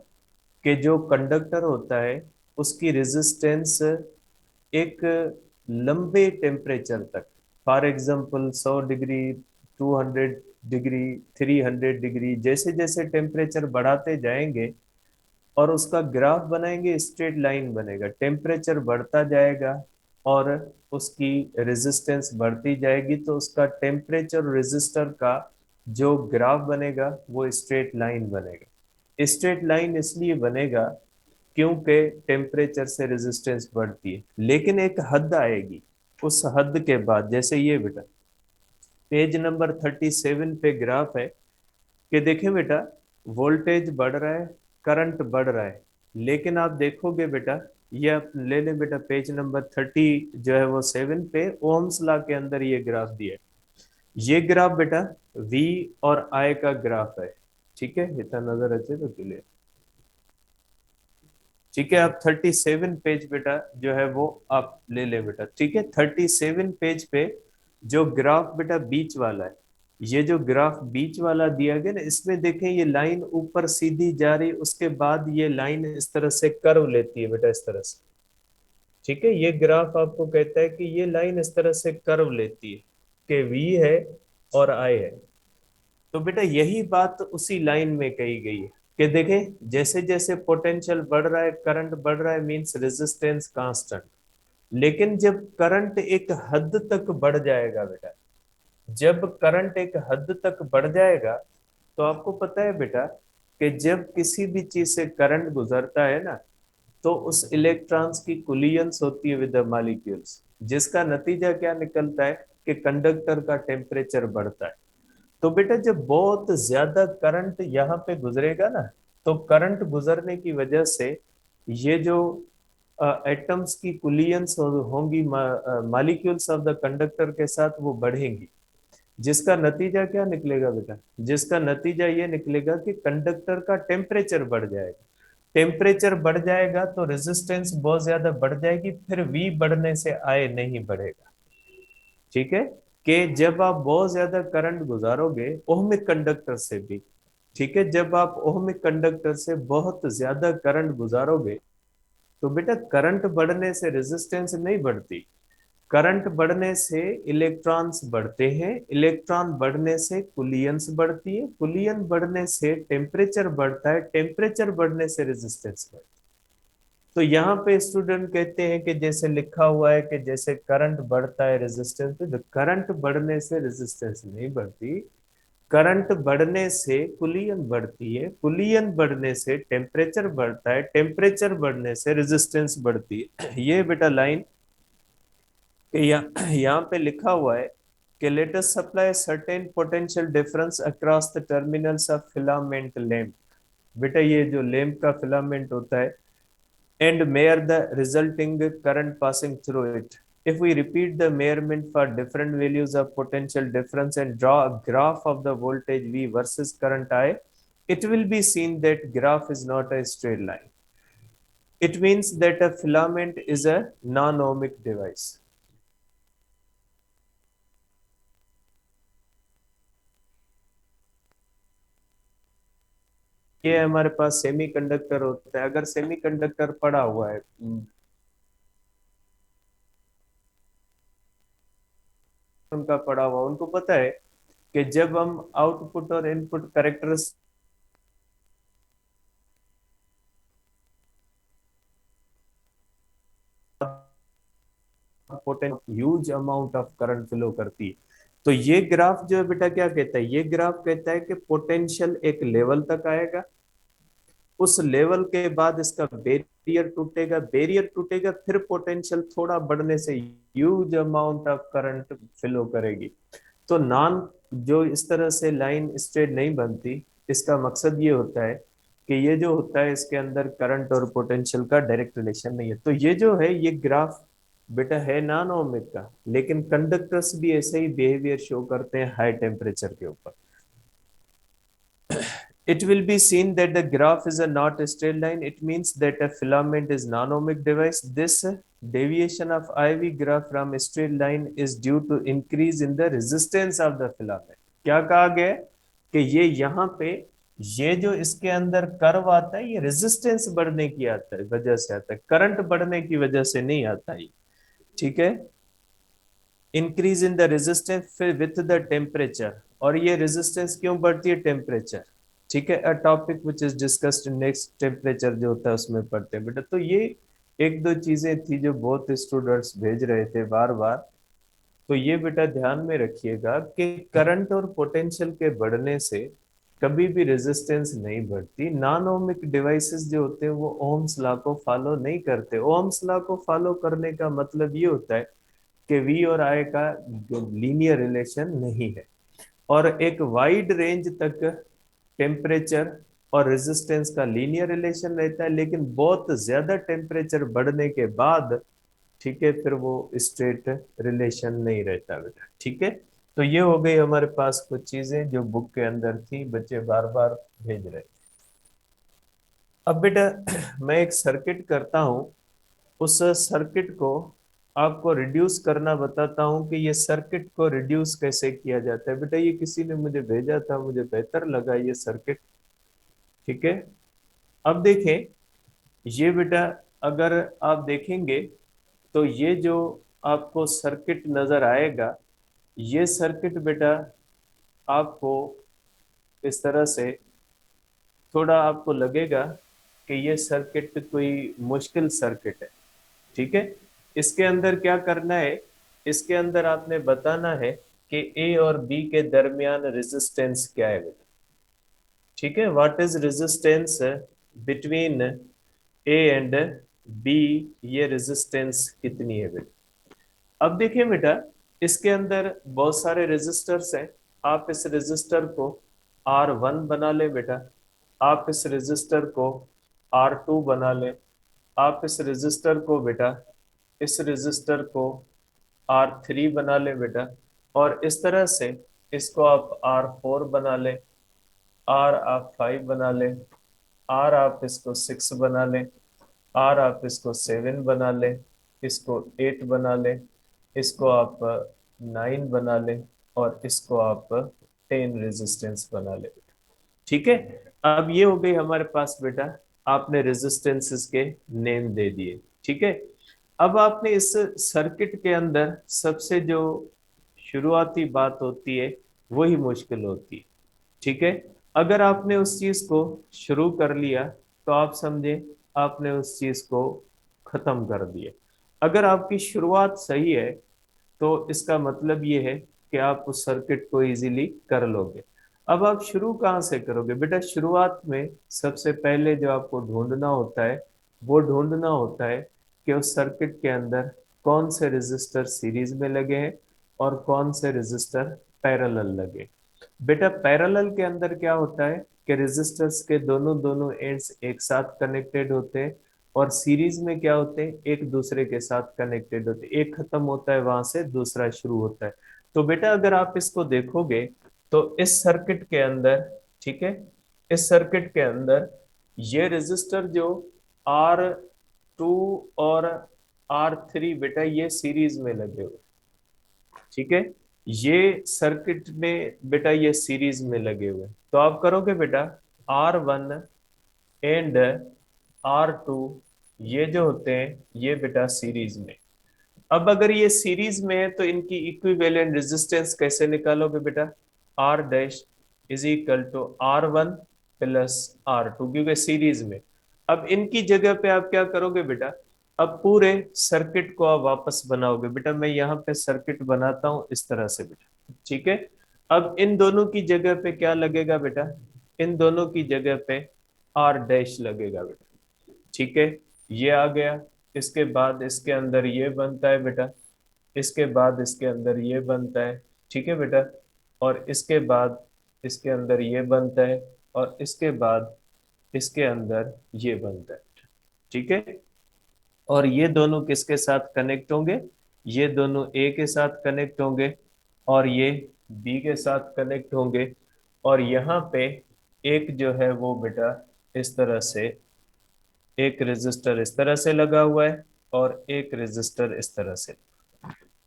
कि जो कंडक्टर होता है उसकी रेजिस्टेंस एक लंबे टेम्परेचर तक, for example 100 degree, 200 degree, 300 degree, जैसे जैसे टेम्परेचर बढ़ाते जाएंगे और उसका ग्राफ बनाएंगे, स्ट्रेट लाइन बनेगा, टेम्परेचर बढ़ता जाएगा और उसकी रेजिस्टेंस बढ़ती जाएगी, तो उसका टेम्परेचर रेजिस्टर का जो ग्राफ बनेगा वो स्ट्रेट लाइन बनेगा। स्ट्रेट लाइन इसलिए बनेगा क्योंकि टेम्परेचर से रेजिस्टेंस बढ़ती है, लेकिन एक हद आएगी। उस हद के बाद, जैसे ये बेटा पेज नंबर 37 पे ग्राफ है कि देखें बेटा वोल्टेज बढ़ रहा है, करंट बढ़ रहा है, लेकिन आप देखोगे बेटा, ये आप ले लें बेटा पेज नंबर 30 जो है वो 7 पे ओम्स लॉ के अंदर ये ग्राफ दिया है। ये ग्राफ बेटा V और I का ग्राफ है, ठीक है, इतना नजर अच्छे तो क्लियर। ठीक है, आप 37 पेज बेटा जो है वो आप ले ले बेटा, ठीक है। 37 पेज पे जो ग्राफ बेटा बीच वाला है, ये जो ग्राफ बीच वाला दिया गया ना, इसमें देखें ये लाइन ऊपर सीधी जा रही, उसके बाद ये लाइन इस तरह से कर्व लेती है बेटा, इस तरह से। ठीक है, ये ग्राफ आपको कहता है कि ये लाइन इस तरह से कर्व लेती है कि V है और I है। तो बेटा यही बात उसी लाइन में कही गई है कि देखें जैसे जैसे पोटेंशियल बढ़ रहा है, करंट बढ़ रहा है, मींस रेजिस्टेंस कांस्टेंट। लेकिन जब करंट एक हद तक बढ़ जाएगा बेटा, जब करंट एक हद तक बढ़ जाएगा, तो आपको पता है बेटा कि जब किसी भी चीज से करंट गुजरता है ना, तो उस इलेक्ट्रॉन्स की कुलियंस होती है विद द मॉलिक्यूल्स, जिसका नतीजा क्या निकलता है कि कंडक्टर का टेम्परेचर बढ़ता है। तो बेटा जब बहुत ज्यादा करंट यहाँ पे गुजरेगा ना, तो करंट गुजरने की वजह से ये जो एटम्स की कुलियंस होंगी मॉलिक्यूल्स ऑफ द कंडक्टर के साथ, वो बढ़ेंगी, जिसका नतीजा क्या निकलेगा बेटा, जिसका नतीजा ये निकलेगा कि कंडक्टर का टेम्परेचर बढ़ जाएगा। टेम्परेचर बढ़ जाएगा तो रेजिस्टेंस बहुत ज्यादा बढ़ जाएगी, फिर V बढ़ने से I नहीं बढ़ेगा। ठीक है, कि जब आप बहुत ज्यादा करंट गुजारोगे ओहमिक कंडक्टर से भी, ठीक है, जब आप ओहमिक कंडक्टर से बहुत ज्यादा करंट गुजारोगे, तो बेटा करंट बढ़ने से रेजिस्टेंस नहीं बढ़ती, करंट बढ़ने से इलेक्ट्रॉन्स बढ़ते हैं, इलेक्ट्रॉन बढ़ने से कुलियंस बढ़ती है, कुलियन बढ़ने से टेम्परेचर बढ़ता है, टेम्परेचर बढ़ने से रेजिस्टेंस बढ़ता है। तो यहाँ पे स्टूडेंट कहते हैं कि जैसे लिखा हुआ है कि जैसे करंट बढ़ता है रेजिस्टेंस, तो करंट बढ़ने से रेजिस्टेंस नहीं बढ़ती, करंट बढ़ने से कुलियन बढ़ती है, कुलियन बढ़ने से टेम्परेचर बढ़ता है, टेम्परेचर बढ़ने से रेजिस्टेंस बढ़ती है। ये बेटा लाइन कि यहाँ पे लिखा हुआ है कि let us supply certain potential difference across the terminals of filament lamp. बेटा ये जो लैंप का फिलामेंट होता है, and measure the resulting current passing through it. If we repeat the measurement for different values of potential difference and draw a graph of the voltage V versus current I, it will be seen that graph is not a straight line. It means that a filament is a non-ohmic device. ये हमारे पास semiconductor होता है, अगर semiconductor पड़ा हुआ है, उनका पड़ा हुआ, उनको पता है कि जब हम आउटपुट और input characters potent huge amount of current flow करती है। तो ये ग्राफ जो है बेटा क्या कहता है, ये ग्राफ कहता है कि पोटेंशियल एक लेवल तक आएगा, उस लेवल के बाद इसका बैरियर टूटेगा, बैरियर टूटेगा, फिर पोटेंशियल थोड़ा बढ़ने से huge amount of current flow करेगी। तो नॉन जो इस तरह से लाइन स्ट्रेट नहीं बनती, इसका मकसद ये होता है कि ये जो होता है इसके अंदर करंट और पोटेंशियल का डायरेक्ट रिलेशन नहीं है। तो ये जो है ये ग्राफ बेटा है नॉन ओमिक का, लेकिन कंडक्टर्स भी ऐसे ही बिहेवियर शो करते हैं हाई टेम्परेचर के ऊपर। It will be seen that the graph is a not a straight line. It means that a filament is non-ohmic device. This deviation of IV graph from a straight line is due to increase in the resistance of the filament. क्या कहा गया है कि ये यहाँ पे ये जो इसके अंदर कर्व आता है, ये रेजिस्टेंस बढ़ने की आता है वजह से आता है, करंट बढ़ने की वजह से नहीं आता है। ठीक है, increase in the resistance with the temperature, और ये रेजिस्टेंस क्यों बढ़ती है, टेम्परेचर। ठीक है, a topic which is discussed next, temperature जो होता है उसमें पढ़ते हैं बेटा। तो ये एक दो चीजें थी जो बहुत स्टूडेंट्स भेज रहे थे बार बार, तो ये बेटा ध्यान में रखिएगा कि करंट और पोटेंशियल के बढ़ने से कभी भी रेजिस्टेंस नहीं बढ़ती। नॉन ओमिक डिवाइसेस जो होते हैं वो ओम्स लॉ को फॉलो नहीं करते। ओम्स लॉ को फॉलो करने का मतलब ये होता है कि V और I का लीनियर रिलेशन नहीं है, और एक वाइड रेंज तक टेम्परेचर और रेजिस्टेंस का लीनियर रिलेशन रहता है, लेकिन बहुत ज्यादा टेम्परेचर बढ़ने के बाद, ठीक है, फिर वो स्ट्रेट रिलेशन नहीं रहता बेटा। ठीक है, तो ये हो गई हमारे पास कुछ चीजें जो बुक के अंदर थी, बच्चे बार बार भेज रहे। अब बेटा मैं एक सर्किट करता हूं, उस सर्किट को आपको रिड्यूस करना बताता हूं कि ये सर्किट को रिड्यूस कैसे किया जाता है। बेटा ये किसी ने मुझे भेजा था, मुझे बेहतर लगा ये सर्किट। ठीक है, अब देखें, ये बेटा अगर आप देखेंगे तो ये जो आपको सर्किट नजर आएगा, ये सर्किट बेटा आपको इस तरह से, थोड़ा आपको लगेगा कि ये सर्किट कोई मुश्किल सर्किट है। ठीक है, इसके अंदर क्या करना है, इसके अंदर आपने बताना है कि ए और बी के दरमियान रेजिस्टेंस क्या है बेटा। ठीक है, what is resistance between A and B, ये रेजिस्टेंस कितनी है बेटा। अब देखिए बेटा, इसके अंदर बहुत सारे रेजिस्टर्स हैं, आप इस रेजिस्टर को R1 बना ले बेटा, आप इस रेजिस्टर को R2 बना ले, आप इस रेजिस्टर को बेटा, इस रेजिस्टर को R3 बना ले बेटा, और इस तरह से इसको आप R4 बना ले, R आप 5 बना ले, R आप इसको 6 बना ले, R आप इसको 7 बना ले, इसको 8 बना ले, इसको आप 9 बना ले, और इसको आप 10 रेजिस्टेंस बना ले। ठीक है, अब ये हो गई हमारे पास बेटा, आपने रेजिस्टेंसेस के नेम दे दिए। ठीक है, अब आपने इस सर्किट के अंदर सबसे जो शुरुआती बात होती है वही मुश्किल होती है। ठीक है, अगर आपने उस चीज को शुरू कर लिया तो आप समझे आपने उस चीज को खत्म कर दिया। अगर आपकी शुरुआत सही है तो इसका मतलब ये है कि आप उस सर्किट को इजीली कर लोगे। अब आप शुरू कहाँ से करोगे बेटा, शुरुआत में सबसे पहले जो आपको ढूंढना होता है, वो ढूंढना होता है कि उस सर्किट के अंदर कौन से रेजिस्टर सीरीज में लगे हैं और कौन से रेजिस्टर पैरेलल लगे। बेटा पैरेलल के अंदर क्या होता है कि रेजिस्टर्स के दोनों दोनों एंड्स एक साथ कनेक्टेड होते हैं, और सीरीज में क्या होते हैं, एक दूसरे के साथ कनेक्टेड होते हैं, एक खत्म होता है वहां से दूसरा शुरू होता है। तो बेटा अगर आप इसको देखोगे तो इस सर्किट के अंदर, ठीक है, इस सर्किट के अंदर ये रेजिस्टर जो R2 और R3 बेटा ये सीरीज में लगे हुए। ठीक है, ये सर्किट में बेटा ये सीरीज में लगे हुए, तो आप करोगे बेटा R1 एंड R2, ये जो होते हैं ये बेटा सीरीज में। अब अगर ये सीरीज में है तो इनकी इक्विवेलेंट रेजिस्टेंस कैसे निकालोगे बेटा, R dash is equal to R1 plus R2, क्योंकि सीरीज में। अब इनकी जगह पे आप क्या करोगे बेटा, अब पूरे सर्किट को आप वापस बनाओगे बेटा। मैं यहाँ पे सर्किट बनाता हूँ इस तरह से बेटा। ठीक है, अब इन दोनों की जगह पे क्या लगेगा बेटा, इन दोनों की जगह पे R डैश लगेगा बेटा। ठीक है, ये आ गया, इसके बाद इसके अंदर ये बनता है बेटा, इसके बाद इसके अंदर ये बनता है। ठीक है बेटा, और इसके बाद इसके अंदर ये बनता है, और इसके बाद इसके अंदर ये बनता है। ठीक है, और ये दोनों किसके साथ कनेक्ट होंगे, ये दोनों ए के साथ कनेक्ट होंगे, और ये बी के साथ कनेक्ट होंगे, और यहाँ पे एक जो है वो बेटा इस तरह से, एक रेजिस्टर इस तरह से लगा हुआ है और एक रेजिस्टर इस तरह से।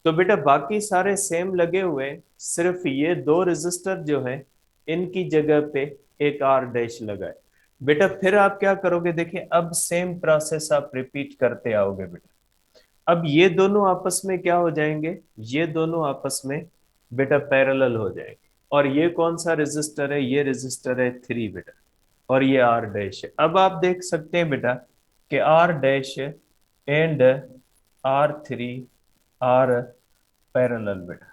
तो बेटा बाकी सारे सेम लगे हुए हैं, सिर्फ ये दो रेजिस्टर जो है इनकी जगह पे एक आर डैश लगा है। बेटा फिर आप क्या करोगे, देखिए अब सेम प्रोसेस आप रिपीट करते आओगे बेटा। अब ये दोनों आपस में क्या हो जाएंगे, ये दोनों आपस में बेटा पैरेलल हो जाएंगे, और ये कौन सा रेजिस्टर है, ये रेजिस्टर है 3 बेटा, और ये आर डैश है। अब आप देख सकते हैं बेटा कि R dash and R3 R parallel बेटा,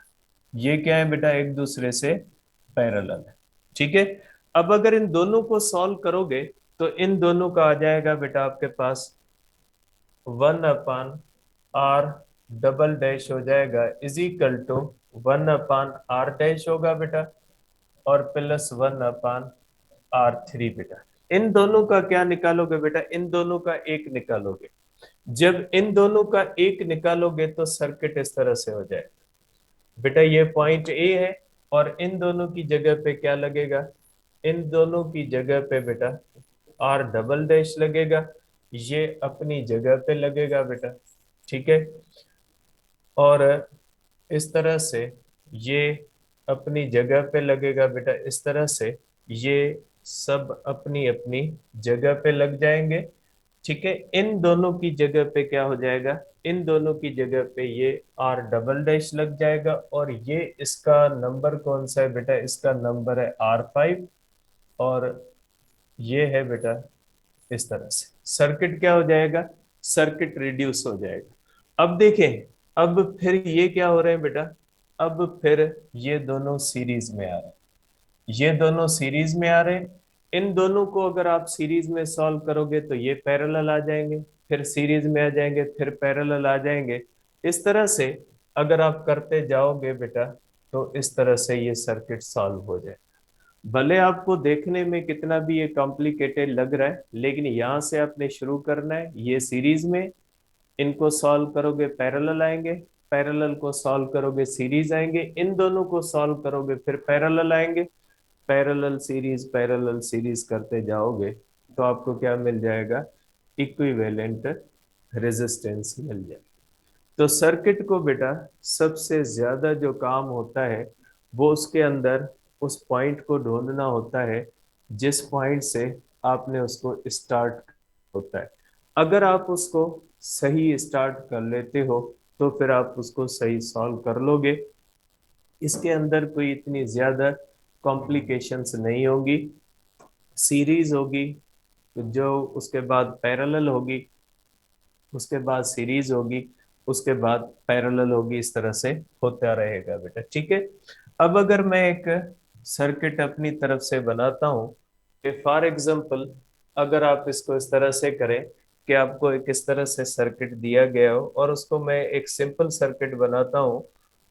ये क्या है बेटा, एक दूसरे से पैरेलल है। ठीक है, अब अगर इन दोनों को सॉल्व करोगे तो इन दोनों का आ जाएगा बेटा आपके पास 1/R डबल डैश हो जाएगा is equal to 1/r dash होगा बेटा, और +1/r3 बेटा। इन दोनों का क्या निकालोगे बेटा? इन दोनों का एक निकालोगे। जब इन दोनों का एक निकालोगे तो सर्किट इस तरह से हो जाएगा बेटा। ये पॉइंट ए है और इन दोनों की जगह पे क्या लगेगा? इन दोनों की जगह पे बेटा आर डबल डैश लगेगा, ये अपनी जगह पे लगेगा बेटा, ठीक है। और इस तरह से ये अपनी जगह पे लगेगा बेटा, इस तरह से ये सब अपनी अपनी जगह पे लग जाएंगे, ठीक है। इन दोनों की जगह पे क्या हो जाएगा? इन दोनों की जगह पे ये आर डबल डैश लग जाएगा, और ये इसका नंबर कौन सा है बेटा? इसका नंबर है R5, और ये है बेटा इस तरह से सर्किट क्या हो जाएगा? सर्किट रिड्यूस हो जाएगा। अब देखें, अब फिर ये क्या हो रहे हैं बेटा? अब फिर ये दोनों सीरीज में आ रहे हैं, ये दोनों सीरीज में आ रहे हैं। इन दोनों को अगर आप सीरीज में सॉल्व करोगे तो ये पैरेलल आ जाएंगे, फिर सीरीज में आ जाएंगे, फिर पैरेलल आ जाएंगे। इस तरह से अगर आप करते जाओगे बेटा तो इस तरह से ये सर्किट सॉल्व हो जाए। भले आपको देखने में कितना भी ये कॉम्प्लिकेटेड लग रहा है, लेकिन यहाँ से आपने शुरू करना है। ये सीरीज में, इनको सॉल्व करोगे पैरेलल आएंगे, पैरेलल को सॉल्व करोगे सीरीज आएंगे, इन दोनों को सॉल्व करोगे फिर पैरेलल आएंगे। पैरेलल सीरीज करते जाओगे तो आपको क्या मिल जाएगा? इक्विवेलेंट रेजिस्टेंस मिल जाएगा। तो सर्किट को बेटा सबसे ज्यादा जो काम होता है वो उसके अंदर उस पॉइंट को ढूंढना होता है जिस पॉइंट से आपने उसको स्टार्ट होता है। अगर आप उसको सही स्टार्ट कर लेते हो तो फिर आप उसको सही सॉल्व कर लोगे। इसके अंदर कोई इतनी ज्यादा कॉम्प्लिकेशंस नहीं होगी। सीरीज होगी तो जो उसके बाद पैरेलल होगी, उसके बाद सीरीज होगी, उसके बाद पैरेलल होगी, इस तरह से होता रहेगा बेटा, ठीक है। अब अगर मैं एक सर्किट अपनी तरफ से बनाता हूं कि फॉर एग्जांपल अगर आप इसको इस तरह से करें कि आपको एक इस तरह से सर्किट दिया गया हो और उसको मैं एक सिंपल सर्किट बनाता हूं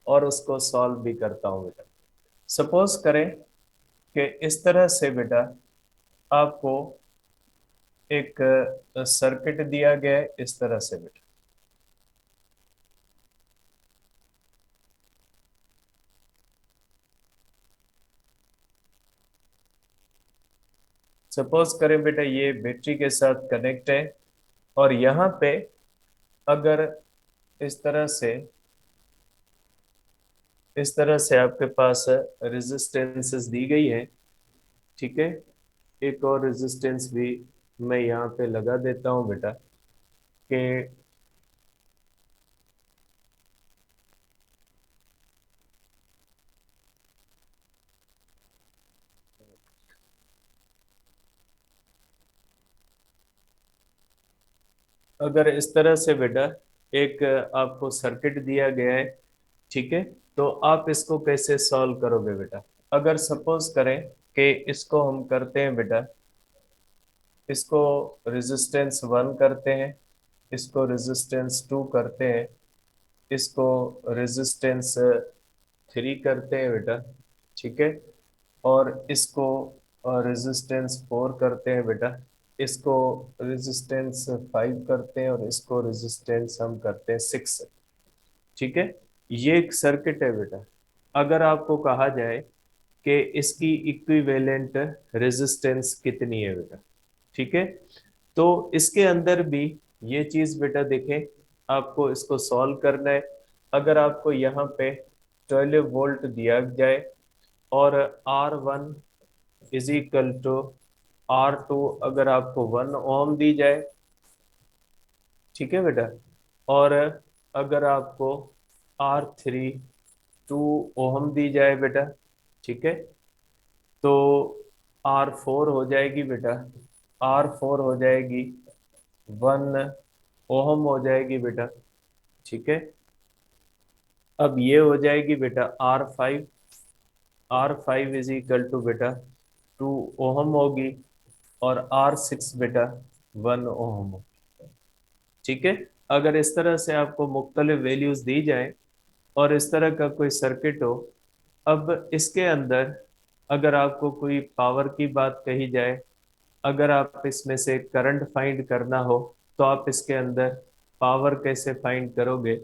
और उसको सॉल्व भी करता हूं बेटा। सपोज करें कि इस तरह से बेटा आपको एक सर्किट दिया गया है इस तरह से बेटा। सपोज करें बेटा ये बैटरी के साथ कनेक्ट है, और यहाँ पे अगर इस तरह से इस तरह से आपके पास रेजिस्टेंसेस दी गई है, ठीक है। एक और रेजिस्टेंस भी मैं यहाँ पे लगा देता हूँ बेटा कि अगर इस तरह से बेटा एक आपको सर्किट दिया गया है, ठीक है, तो आप इसको कैसे सॉल्व करोगे बेटा? अगर सपोज करें कि इसको हम करते हैं बेटा, इसको रेजिस्टेंस 1 करते हैं, इसको रेजिस्टेंस 2 करते हैं, इसको रेजिस्टेंस 3 करते हैं बेटा, ठीक है, और इसको रेजिस्टेंस 4 करते हैं बेटा, इसको रेजिस्टेंस 5 करते हैं, और इसको रेजिस्टेंस हम करते हैं 6, ठीक है। ये एक सर्किट है बेटा। अगर आपको कहा जाए कि इसकी इक्विवेलेंट रेजिस्टेंस कितनी है बेटा, ठीक है, तो इसके अंदर भी ये चीज बेटा देखें, आपको इसको सॉल्व करना है। अगर आपको यहाँ पे 12 वोल्ट दिया जाए और R1 is equal to R2 अगर आपको 1 ओम दी जाए, ठीक है बेटा, और अगर आपको R3 2 ओम दी जाए बेटा, ठीक है, तो R4 हो जाएगी बेटा, R4 हो जाएगी 1 ओम हो जाएगी बेटा, ठीक है। अब ये हो जाएगी बेटा R5, R5 is equal to बेटा 2 ओम होगी, और R6 बेटा 1 ओम, ठीक है। अगर इस तरह से आपको मुख्तलिफ वैल्यूज दी जाए और इस तरह का कोई सर्किट हो, अब इसके अंदर अगर आपको कोई पावर की बात कही जाए, अगर आप इसमें से करंट फाइंड करना हो, तो आप इसके अंदर पावर कैसे फाइंड करोगे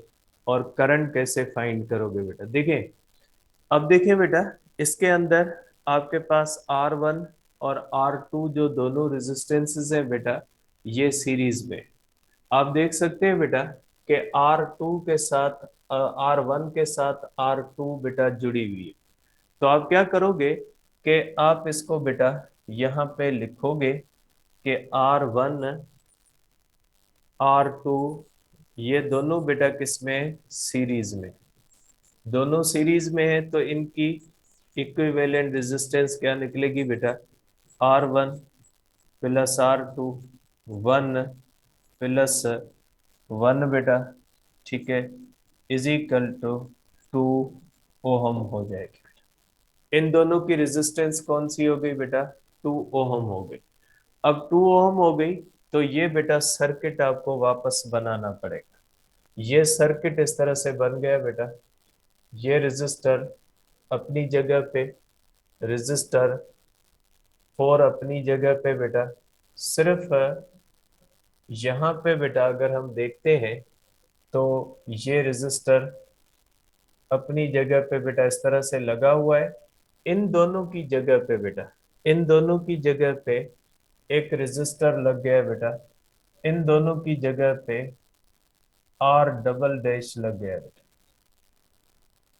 और करंट कैसे फाइंड करोगे बेटा? देखिए, अब देखिए बेटा, इसके अंदर आपके पास R1 और R2 जो दोनों रेजिस्टेंसेस हैं बेटा, ये सीरीज में। आप देख सकते हैं बेटा कि R2 के साथ R1 के साथ R2 बेटा जुड़ी हुई है। तो आप क्या करोगे कि आप इसको बेटा यहाँ पे लिखोगे कि R1 R2 ये दोनों बेटा किसमें? सीरीज में। दोनों सीरीज में है तो इनकी इक्विवेलेंट रेजिस्टेंस क्या निकलेगी बेटा? R1 प्लस R2, 1 प्लस 1 बेटा, ठीक है, इज इक्वल टू 2 ओहम हो जाएगी। इन दोनों की रेजिस्टेंस कौन सी हो गई बेटा? 2 ओहम हो गई। अब 2 ओहम हो गई तो ये बेटा सर्किट आपको वापस बनाना पड़ेगा। ये सर्किट इस तरह से बन गया बेटा, ये रेजिस्टर अपनी जगह पे, रेजिस्टर 4 अपनी जगह पे बेटा। सिर्फ यहाँ पे बेटा अगर हम देखते हैं तो ये रेजिस्टर अपनी जगह पे बेटा इस तरह से लगा हुआ है। इन दोनों की जगह पे बेटा, इन दोनों की जगह पे एक रेजिस्टर लग गया है बेटा। इन दोनों की जगह पे R डबल डैश लग गया है बेटा।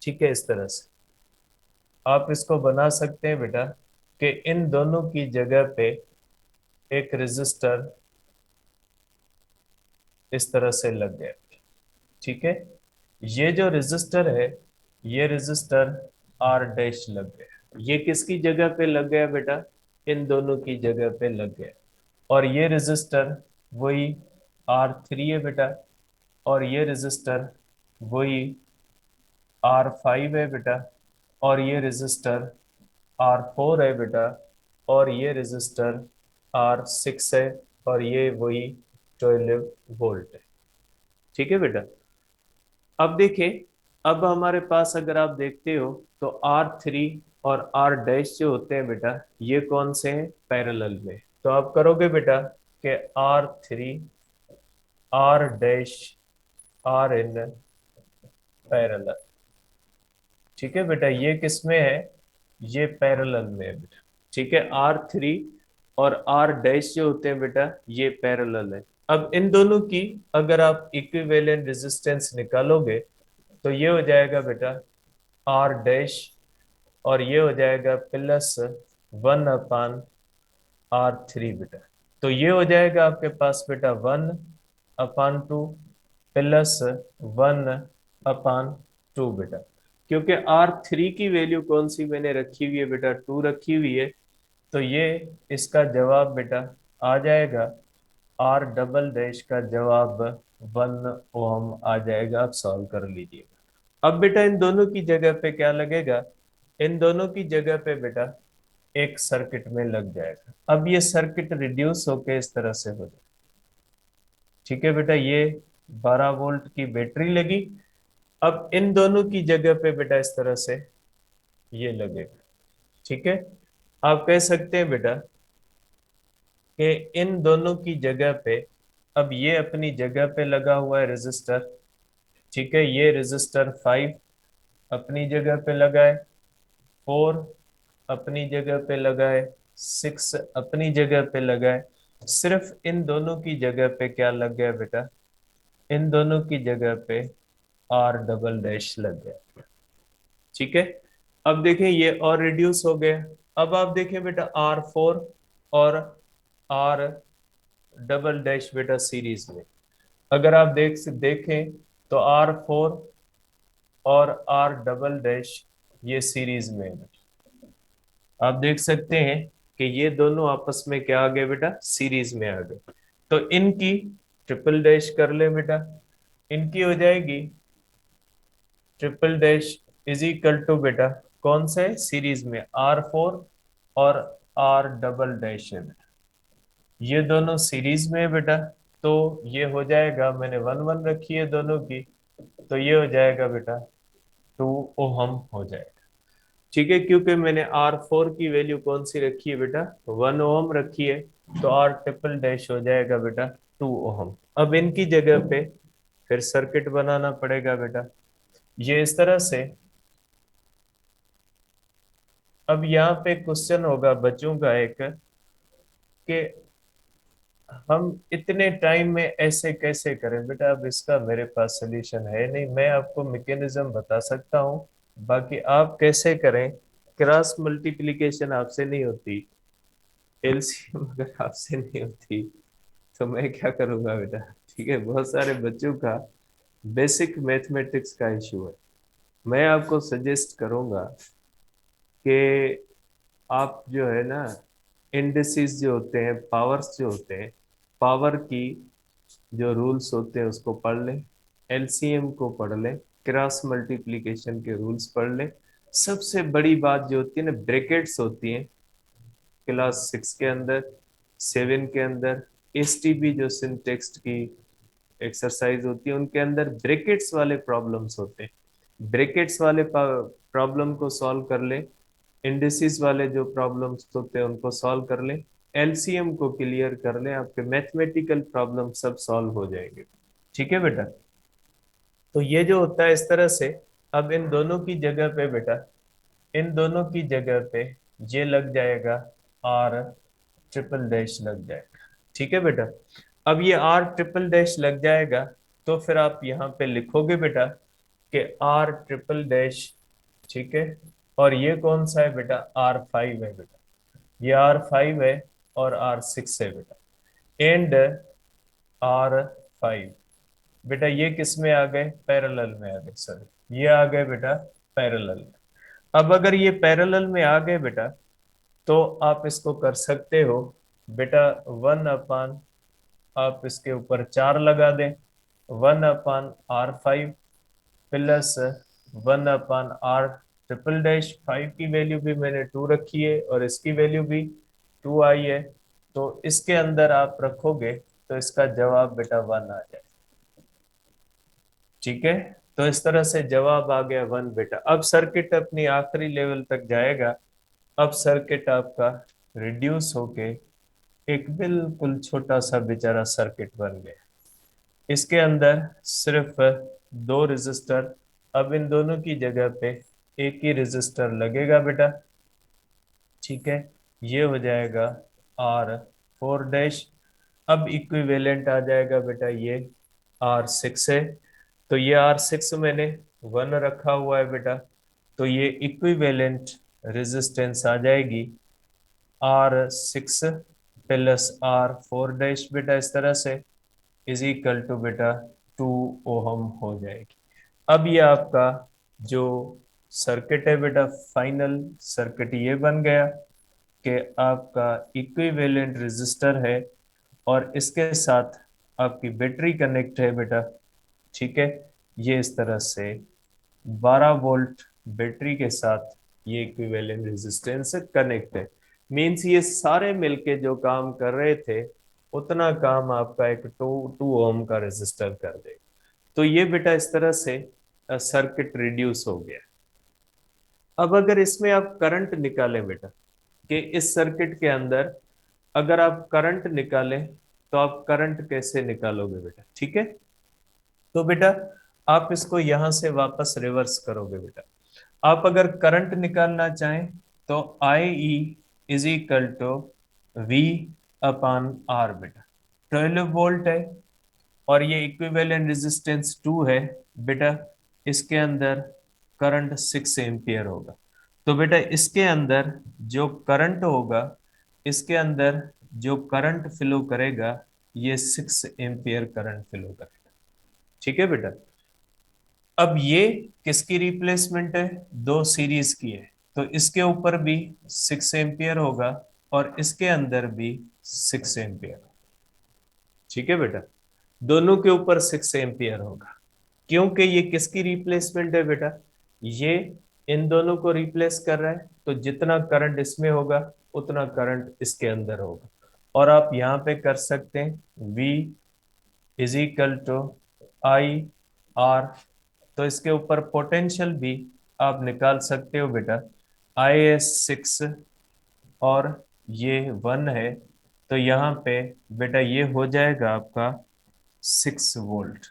ठीक है, इस तरह से आप इसको बना सकते हैं बेटा कि इन दोनों की जगह पे एक रेजिस्टर इस तरह से लग गया। ठीक है, ये जो रेजिस्टर है, ये रेजिस्टर R डैश लग गया। ये किसकी जगह पे लग गया बेटा? इन दोनों की जगह पे लग गया। और ये रेजिस्टर वही R3 है बेटा, और ये रेजिस्टर वही R5 है बेटा, और ये रेजिस्टर R4 है बेटा, और ये रेजिस्टर R6 है, और ये वही 12 वोल्ट है। ठीक है बेटा, अब देखिए, अब हमारे पास अगर आप देखते हो तो R3 और R डैश जो होते हैं बेटा, ये कौन से हैं? पैरेलल में। तो आप करोगे बेटा कि R3 R dash R in parallel. ठीक है बेटा, ये किस में है? ये पैरेलल में है बेटा। ठीक है, R3 और R डैश जो होते हैं बेटा, ये पैरेलल है। अब इन दोनों की अगर आप इक्विवेलेंट रेजिस्टेंस निकालोगे तो ये हो जाएगा बेटा R डैश, और ये हो जाएगा प्लस 1/R3 बेटा। तो ये हो जाएगा आपके पास बेटा 1/2 प्लस 1/2 बेटा। क्योंकि R3 की वैल्यू कौन सी मैंने रखी हुई है बेटा? 2 रखी हुई है। तो ये इसका जवाब बेटा आ जाएगा, R डबल डैश का जवाब 1 ओहम आ जाएगा। आप सॉल्व कर लीजिए। अब बेटा इन दोनों की जगह पे क्या लगेगा? इन दोनों की जगह पे बेटा एक सर्किट में लग जाएगा। अब ये सर्किट रिड्यूस होके इस तरह से हो जाए। ठीक है बेटा, ये 12 वोल्ट की बैटरी लगी। अब इन दोनों की जगह पे बेटा इस तरह से ये लगेगा। ठीक है, आप कह सकते हैं बेटा कि इन दोनों की जगह पे, अब ये अपनी जगह पे लगा हुआ है रेजिस्टर। ठीक है, ये रेजिस्टर 5 अपनी जगह पे लगा है, 4 अपनी जगह पे लगा है, 6 अपनी जगह पे लगा है। सिर्फ इन दोनों की जगह पे क्या लग गया बेटा? इन दोनों की जगह पे R डबल डैश लग गया। ठीक है, अब देखें ये और रिड्यूस हो गया। अब आप देखें बेटा R4 और R डबल डैश बेटा सीरीज में। अगर आप देखें तो R4 और R डबल डैश ये सीरीज में है। आप देख सकते हैं कि ये दोनों आपस में क्या आ गए बेटा? सीरीज में आ गए। तो इनकी ट्रिपल डैश कर ले बेटा। इनकी हो जाएगी triple dash is equal to बेटा कौन सा है? सीरीज में R4 और R डबल डैश है बेटा। ये दोनों सीरीज में है बेटा। तो ये हो जाएगा, मैंने 1 1 रखी है दोनों की, तो ये हो जाएगा बेटा 2 ओहम हो जाएगा। ठीक है, क्योंकि मैंने R4 की वैल्यू कौन सी रखी है बेटा, 1 ओहम रखी है, तो R ट्रिपल डैश हो जाएगा बेटा 2 ओहम। अब इनकी जगह पे फिर सर्किट बनाना पड़ेगा बेटा, ये इस तरह से। अब यहाँ पे क्वेश्चन होगा बच्चों का एक, कि हम इतने टाइम में ऐसे कैसे करें बेटा। अब इसका मेरे पास सोल्यूशन है नहीं, मैं आपको मैकेनिज्म बता सकता हूँ, बाकी आप कैसे करें। क्रॉस मल्टीप्लिकेशन आपसे नहीं होती, एलसीएम अगर आपसे नहीं होती तो मैं क्या करूंगा बेटा। ठीक है, बहुत सारे बच्चों का बेसिक मैथमेटिक्स का इशू है। मैं आपको सजेस्ट करूंगा कि आप जो है ना, इंडिसेस जो होते हैं, पावर्स जो होते हैं, पावर की जो रूल्स होते हैं उसको पढ़ लें, एलसीएम को पढ़ लें, क्रॉस मल्टीप्लिकेशन के रूल्स पढ़ लें। सबसे बड़ी बात जो होती है ना, ब्रैकेट्स होती हैं क्लास 6 के अंदर, 7 के अंदर, एसटीबी जो सिंटेक्स की एक्सरसाइज होती है उनके अंदर ब्रैकेट्स वाले प्रॉब्लम्स होते हैं। ब्रैकेट्स वाले प्रॉब्लम को सॉल्व कर ले, इंडिसेस वाले जो प्रॉब्लम्स होते हैं उनको सॉल्व कर ले, एलसीएम को क्लियर कर ले, आपके मैथमेटिकल प्रॉब्लम सब सॉल्व हो जाएंगे। ठीक है बेटा, तो ये जो होता है इस तरह से। अब इन दोनों की जगह पे बेटा, इन दोनों की जगह पे ये लग जाएगा आर ट्रिपल डैश लग जाएगा। ठीक है बेटा, अब ये आर ट्रिपल डैश लग जाएगा, तो फिर आप यहाँ पे लिखोगे बेटा कि आर ट्रिपल डैश। ठीक है, और ये कौन सा है बेटा, R5 है बेटा, ये R5 है और R6 है बेटा, एंड R5 बेटा ये किस में आ गए, पैरेलल में आ गए, सॉरी ये आ गए बेटा पैरेलल में। अब अगर ये पैरेलल में आ गए बेटा, तो आप इसको कर सकते हो बेटा, 1 अपान, आप इसके ऊपर 4 लगा दें, 1 अपान R5 प्लस 1 अपान R ट्रिपल डैश। 5 की वैल्यू भी मैंने 2 रखी है और इसकी वैल्यू भी 2 आई है, तो इसके अंदर आप रखोगे तो इसका जवाब बेटा 1 आ जाए। ठीक है, तो इस तरह से जवाब आ गया 1 बेटा। अब सर्किट अपनी आखिरी लेवल तक जाएगा। अब सर्किट आपका रिड्यूस होके एक बिल्कुल छोटा सा बेचारा सर्किट बन गया। इसके अंदर सिर्फ 2 रेजिस्टर, अब इन दोनों की जगह पे एक ही रेजिस्टर लगेगा बेटा। ठीक है, ये हो जाएगा R4 डैश। अब इक्विवेलेंट आ जाएगा बेटा, ये R6 है, तो ये R6 मैंने 1 रखा हुआ है बेटा, तो ये इक्विवेलेंट रेजिस्टेंस आ जाएगी R6 प्लस R4 डैश बेटा, इस तरह से इज इक्वल टू बेटा 2 ओहम हो जाएगी। अब ये आपका जो सर्किट है बेटा, फाइनल सर्किट ये बन गया कि आपका इक्विवेलेंट रेजिस्टर है और इसके साथ आपकी बैटरी कनेक्ट है बेटा। ठीक है, ये इस तरह से 12 वोल्ट बैटरी के साथ ये इक्विवेलेंट रेजिस्टेंस से कनेक्ट है। मींस ये सारे मिलके जो काम कर रहे थे उतना काम आपका एक 2 ओम का रेजिस्टर कर देगा। तो ये बेटा इस तरह से सर्किट रिड्यूस हो गया। अब अगर इसमें आप करंट निकालें बेटा, कि इस सर्किट के अंदर अगर आप करंट निकालें, तो आप करंट कैसे निकालोगे बेटा। ठीक है, तो बेटा आप इसको यहां से वापस रिवर्स करोगे बेटा। आप अगर करंट निकालना चाहें तो आई ई इज इक्वल टू V/R बेटा। 12 वोल्ट है और ये इक्विवेलेंट रेजिस्टेंस 2 है बेटा, इसके अंदर करंट 6 एम्पियर होगा। तो बेटा इसके अंदर जो करंट होगा, इसके अंदर जो करंट फ्लो करेगा, ये 6 एम्पियर करंट फ्लो करेगा। ठीक है बेटा, अब ये किसकी रिप्लेसमेंट है, 2 सीरीज की है, तो इसके ऊपर भी 6 एम्पियर होगा और इसके अंदर भी 6 एम्पियर। ठीक है बेटा, दोनों के ऊपर 6 एम्पियर होगा, क्योंकि ये किसकी रिप्लेसमेंट है बेटा, ये इन दोनों को रिप्लेस कर रहा है, तो जितना करंट इसमें होगा उतना करंट इसके अंदर होगा। और आप यहाँ पे कर सकते हैं V is equal to I R. तो इसके ऊपर पोटेंशियल भी आप निकाल सकते हो बेटा, आई एस 6 और ये 1 है, तो यहाँ पे बेटा ये हो जाएगा आपका 6 वोल्ट।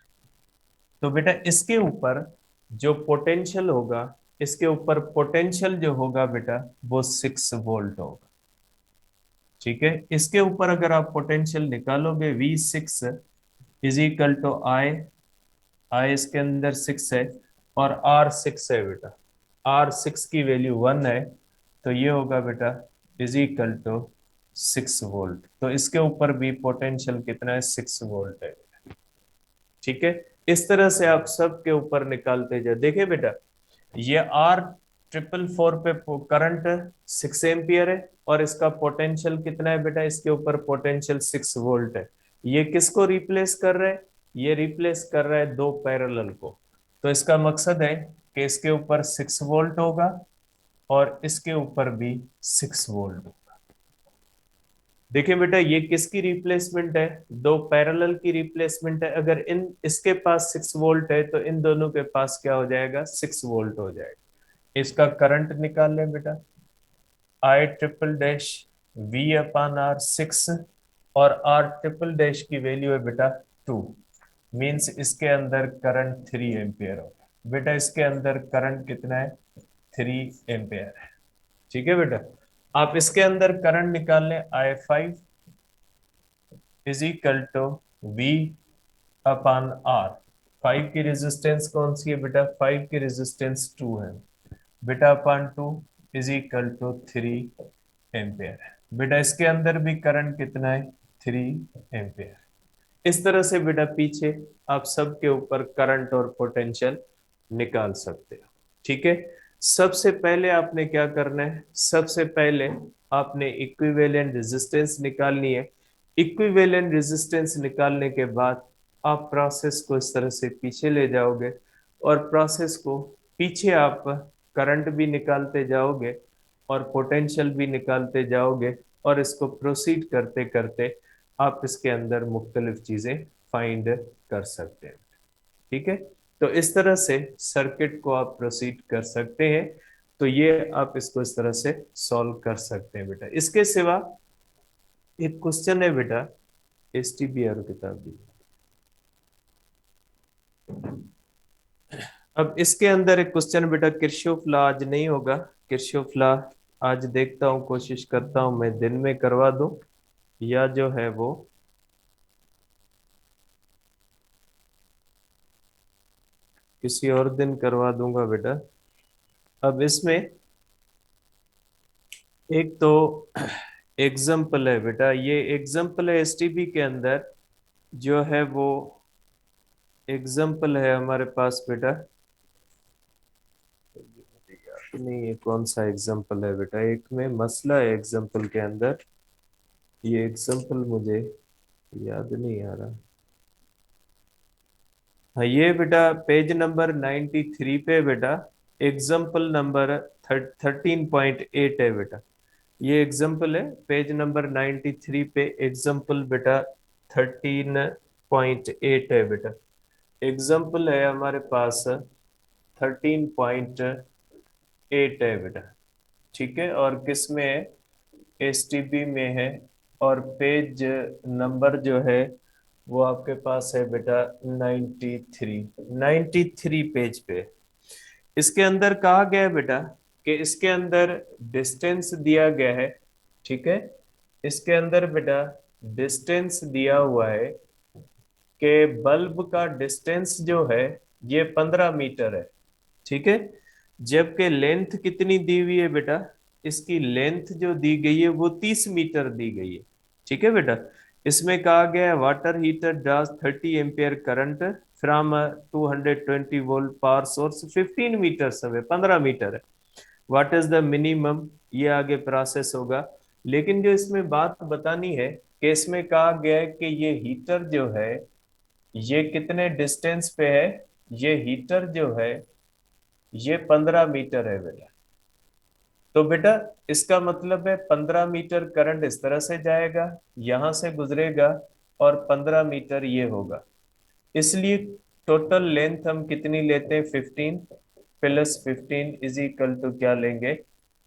तो बेटा इसके ऊपर जो पोटेंशियल होगा, इसके ऊपर पोटेंशियल जो होगा बेटा वो 6 वोल्ट होगा। ठीक है, इसके ऊपर अगर आप पोटेंशियल निकालोगे V6 इज इक्वल टू आई इसके अंदर 6 है और R6 है बेटा, R6 की वैल्यू 1 है, तो ये होगा बेटा इज इक्वल टू 6 वोल्ट। तो इसके ऊपर भी पोटेंशियल कितना है, 6 वोल्ट है। ठीक है, इस तरह से आप सब के ऊपर निकालते जाए। देखिए बेटा, ये R444 पे करंट 6 एम्पियर है और इसका पोटेंशियल कितना है बेटा, इसके ऊपर पोटेंशियल 6 वोल्ट है। ये किसको रिप्लेस कर रहा है, ये रिप्लेस कर रहा है दो पैरेलल को। तो इसका मकसद है कि इसके ऊपर 6 वोल्ट होगा और इसके ऊपर भी 6 वोल्ट। देखिए बेटा, ये किसकी रिप्लेसमेंट है, दो पैरेलल की रिप्लेसमेंट है। अगर इन इसके पास 6 वोल्ट है तो इन दोनों के पास क्या हो जाएगा, 6 वोल्ट हो जाएगा। इसका करंट निकाल लें बेटा, आई ट्रिपल डैश V/R6 और R ट्रिपल डैश की वैल्यू है बेटा 2, मींस इसके अंदर करंट 3 एम्पियर होगा। बेटा इसके अंदर करंट कितना है, 3 एम्पियर है। ठीक है बेटा, आप इसके अंदर करंट निकाल लें, I5 is equal to V/R। 5 की रेजिस्टेंस कौन सी है बेटा, 5 की रेजिस्टेंस 2 है, बेटा upon 2 is equal to 3 ampere है। बेटा इसके अंदर भी करंट कितना है, 3 एम्पियर। इस तरह से बेटा पीछे आप सबके ऊपर करंट और पोटेंशियल निकाल सकते हो। ठीक है, सबसे पहले आपने क्या करना है, सबसे पहले आपने इक्विवेलेंट रेजिस्टेंस निकालनी है। इक्विवेलेंट रेजिस्टेंस निकालने के बाद आप प्रोसेस को इस तरह से पीछे ले जाओगे और प्रोसेस को पीछे आप करंट भी निकालते जाओगे और पोटेंशियल भी निकालते जाओगे और इसको प्रोसीड करते करते आप इसके अंदर मुख्तलिफ चीजें फाइंड कर सकते हैं। ठीक है, तो इस तरह से सर्किट को आप प्रोसीड कर सकते हैं। तो ये आप इसको इस तरह से सॉल्व कर सकते हैं बेटा। इसके सिवा एक क्वेश्चन है बेटा, STBR किताब दी। अब इसके अंदर एक क्वेश्चन बेटा, किरचॉफ लॉ आज नहीं होगा, किरचॉफ लॉ आज देखता हूँ, कोशिश करता हूँ मैं दिन में करवा दूं या जो है वो किसी और दिन करवा दूंगा बेटा। अब इसमें एक तो एग्जाम्पल है बेटा, ये एग्जाम्पल है STB के अंदर जो है वो एग्जाम्पल है हमारे पास बेटा। नहीं, ये कौन सा एग्जाम्पल है बेटा, एक में मसला है एग्जाम्पल के अंदर, ये एग्जाम्पल मुझे याद नहीं आ रहा। हाँ, ये बेटा पेज नंबर 93 पे बेटा एग्जाम्पल नंबर 13.8 है बेटा। ये एग्जाम्पल है पेज नंबर 93 पे, एग्जाम्पल बेटा 13.8 है बेटा। एग्जाम्पल है हमारे पास 13.8 है बेटा। ठीक है, और किस में है, STB में है, और पेज नंबर जो है वो आपके पास है बेटा 93 पेज पे। इसके अंदर कहा गया है बेटा कि इसके अंदर डिस्टेंस दिया गया है। ठीक है, इसके अंदर बेटा डिस्टेंस दिया हुआ है कि बल्ब का डिस्टेंस जो है ये 15 मीटर है। ठीक है, जबकि लेंथ कितनी दी हुई है बेटा, इसकी लेंथ जो दी गई है वो 30 मीटर दी गई है। ठीक है बेटा, इसमें कहा गया है water heater draws 30 ampere current from 220 volt power source 15 metre away, 15 metre है। व्हाट इज द मिनिमम, ये आगे प्रोसेस होगा। लेकिन जो इसमें बात बतानी है कि इसमें कहा गया है कि ये हीटर जो है ये कितने डिस्टेंस पे है, ये हीटर जो है ये 15 मीटर है बेटा। तो बेटा इसका मतलब है 15 मीटर करंट इस तरह से जाएगा, यहां से गुजरेगा और 15 मीटर ये होगा। इसलिए टोटल लेंथ हम कितनी लेते हैं, 15 प्लस 15 इज इक्वल टू क्या लेंगे,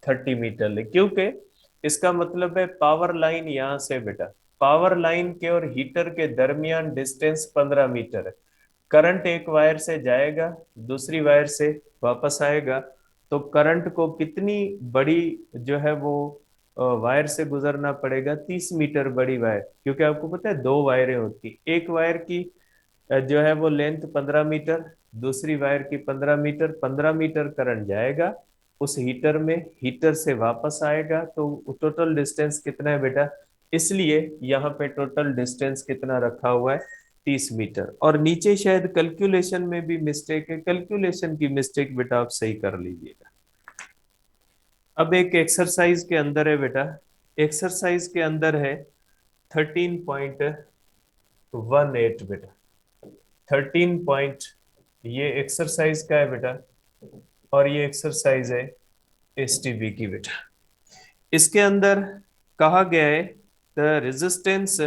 30 मीटर ले, क्योंकि इसका मतलब है पावर लाइन यहां से बेटा, पावर लाइन के और हीटर के दरमियान डिस्टेंस 15 मीटर है। करंट एक वायर से जाएगा, दूसरी वायर से वापस आएगा, तो करंट को कितनी बड़ी जो है वो वायर से गुजरना पड़ेगा, 30 मीटर बड़ी वायर, क्योंकि आपको पता है दो वायरें होती, एक वायर की जो है वो लेंथ 15 मीटर, दूसरी वायर की 15 मीटर, 15 मीटर करंट जाएगा उस हीटर में, हीटर से वापस आएगा, तो टोटल डिस्टेंस कितना है बेटा, इसलिए यहाँ पे टोटल डिस्टेंस कितना रखा हुआ है, 30 मीटर। और नीचे शायद कैलकुलेशन में भी मिस्टेक है, कैलकुलेशन की मिस्टेक बेटा आप सही कर लीजिएगा। अब एक एक्सरसाइज के अंदर है बेटा, एक्सरसाइज के अंदर है 13.18 बेटा, 13 पॉइंट, ये एक्सरसाइज का है बेटा, और ये एक्सरसाइज है एसटीबी की बेटा। इसके अंदर कहा गया है द रेजिस्टेंस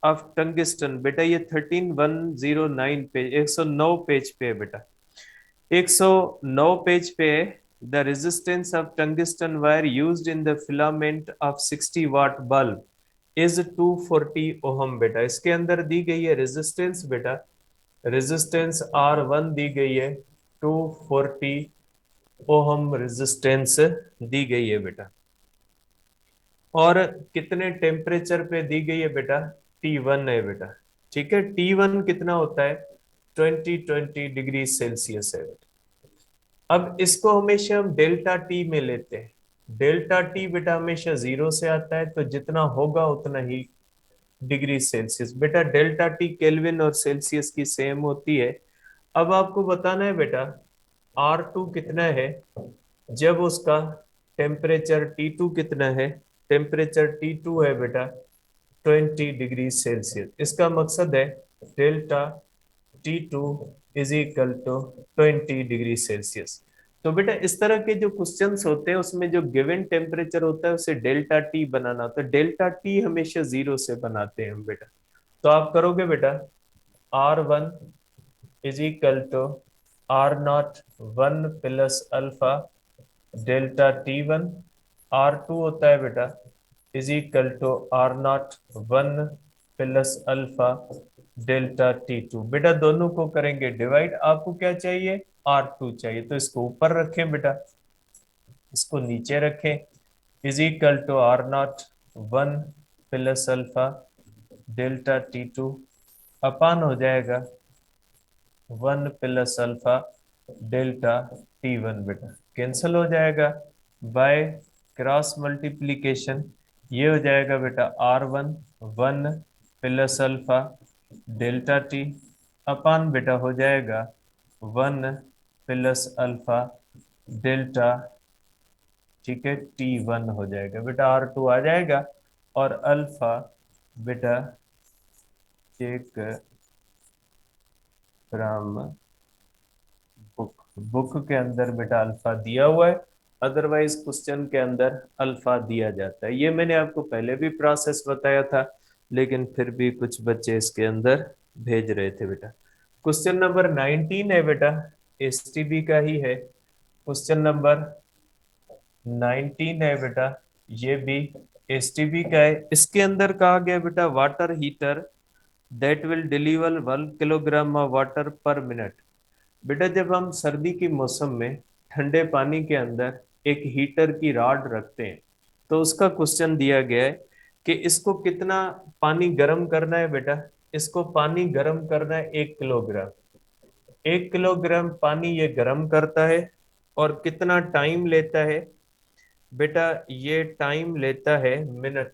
ऑफ टंगिस्टन, बेटा ये 13109 पेज, 109 पेज पे है बेटा, 109 पेज पे है। The resistance of tungsten wire used in the filament of 60 watt bulb is 240 ohm बेटा। इसके अंदर दी गई है रेजिस्टेंस बेटा, रेजिस्टेंस R1 दी गई है, 240 ओहम रेजिस्टेंस दी गई है बेटा, और कितने टेम्परेचर पे दी गई है बेटा, T1 है बेटा। ठीक है, T1 कितना होता है, 20 डिग्री सेल्सियस है बेटा। अब इसको हमेशा हम डेल्टा टी में लेते हैं, डेल्टा टी बेटा हमेशा 0 से आता है, तो जितना होगा उतना ही डिग्री सेल्सियस बेटा। डेल्टा टी केल्विन और सेल्सियस की सेम होती है। अब आपको बताना है बेटा R2 कितना है, जब उसका टेम्परेचर T2 कितना है, टेम्परेचर T2 है बेटा 20 डिग्री सेल्सियस। इसका मकसद है delta T2 is equal to 20 degree Celsius. तो बेटा इस तरह के जो क्वेश्चंस होते हैं उसमें जो गिवन टेम्परेचर होता है उसे डेल्टा टी बनाना होता है, डेल्टा टी हमेशा 0 से बनाते हैं हम बेटा। तो आप करोगे बेटा R1 is equal to R0 1 plus alpha delta T1, R2 होता है बेटा is equal to R0 1 plus alpha delta T2। बेटा दोनों को करेंगे डिवाइड, आपको क्या चाहिए, R2 चाहिए, तो इसको ऊपर रखें बेटा, इसको नीचे रखें, is equal to R0 1 plus alpha delta T2 upon हो जाएगा 1 प्लस अल्फा डेल्टा T1 बेटा, कैंसिल हो जाएगा बाय क्रॉस मल्टीप्लीकेशन, ये हो जाएगा बेटा R1 1 plus alpha delta T upon बेटा हो जाएगा 1 प्लस अल्फा डेल्टा, ठीक है, T1 हो जाएगा बेटा, R2 आ जाएगा, और alpha beta check from book, book के अंदर बेटा अल्फा दिया हुआ है, अदरवाइज क्वेश्चन के अंदर अल्फा दिया जाता है। ये मैंने आपको पहले भी प्रोसेस बताया था, लेकिन फिर भी कुछ बच्चे इसके अंदर भेज रहे थे बेटा। क्वेश्चन नंबर 19 है बेटा, एसटीबी का ही है, क्वेश्चन नंबर 19 है बेटा, ये भी एसटीबी का है। इसके अंदर कहा गया बेटा water heater that will deliver 1 kilogram of water पर मिनट। बेटा जब हम सर्दी के मौसम में ठंडे पानी के अंदर एक हीटर की रॉड रखते हैं, तो उसका क्वेश्चन दिया गया है कि इसको कितना पानी गर्म करना है बेटा, इसको पानी गर्म करना है 1 किलोग्राम, 1 किलोग्राम पानी ये गर्म करता है, और कितना टाइम लेता है बेटा, ये टाइम लेता है मिनट,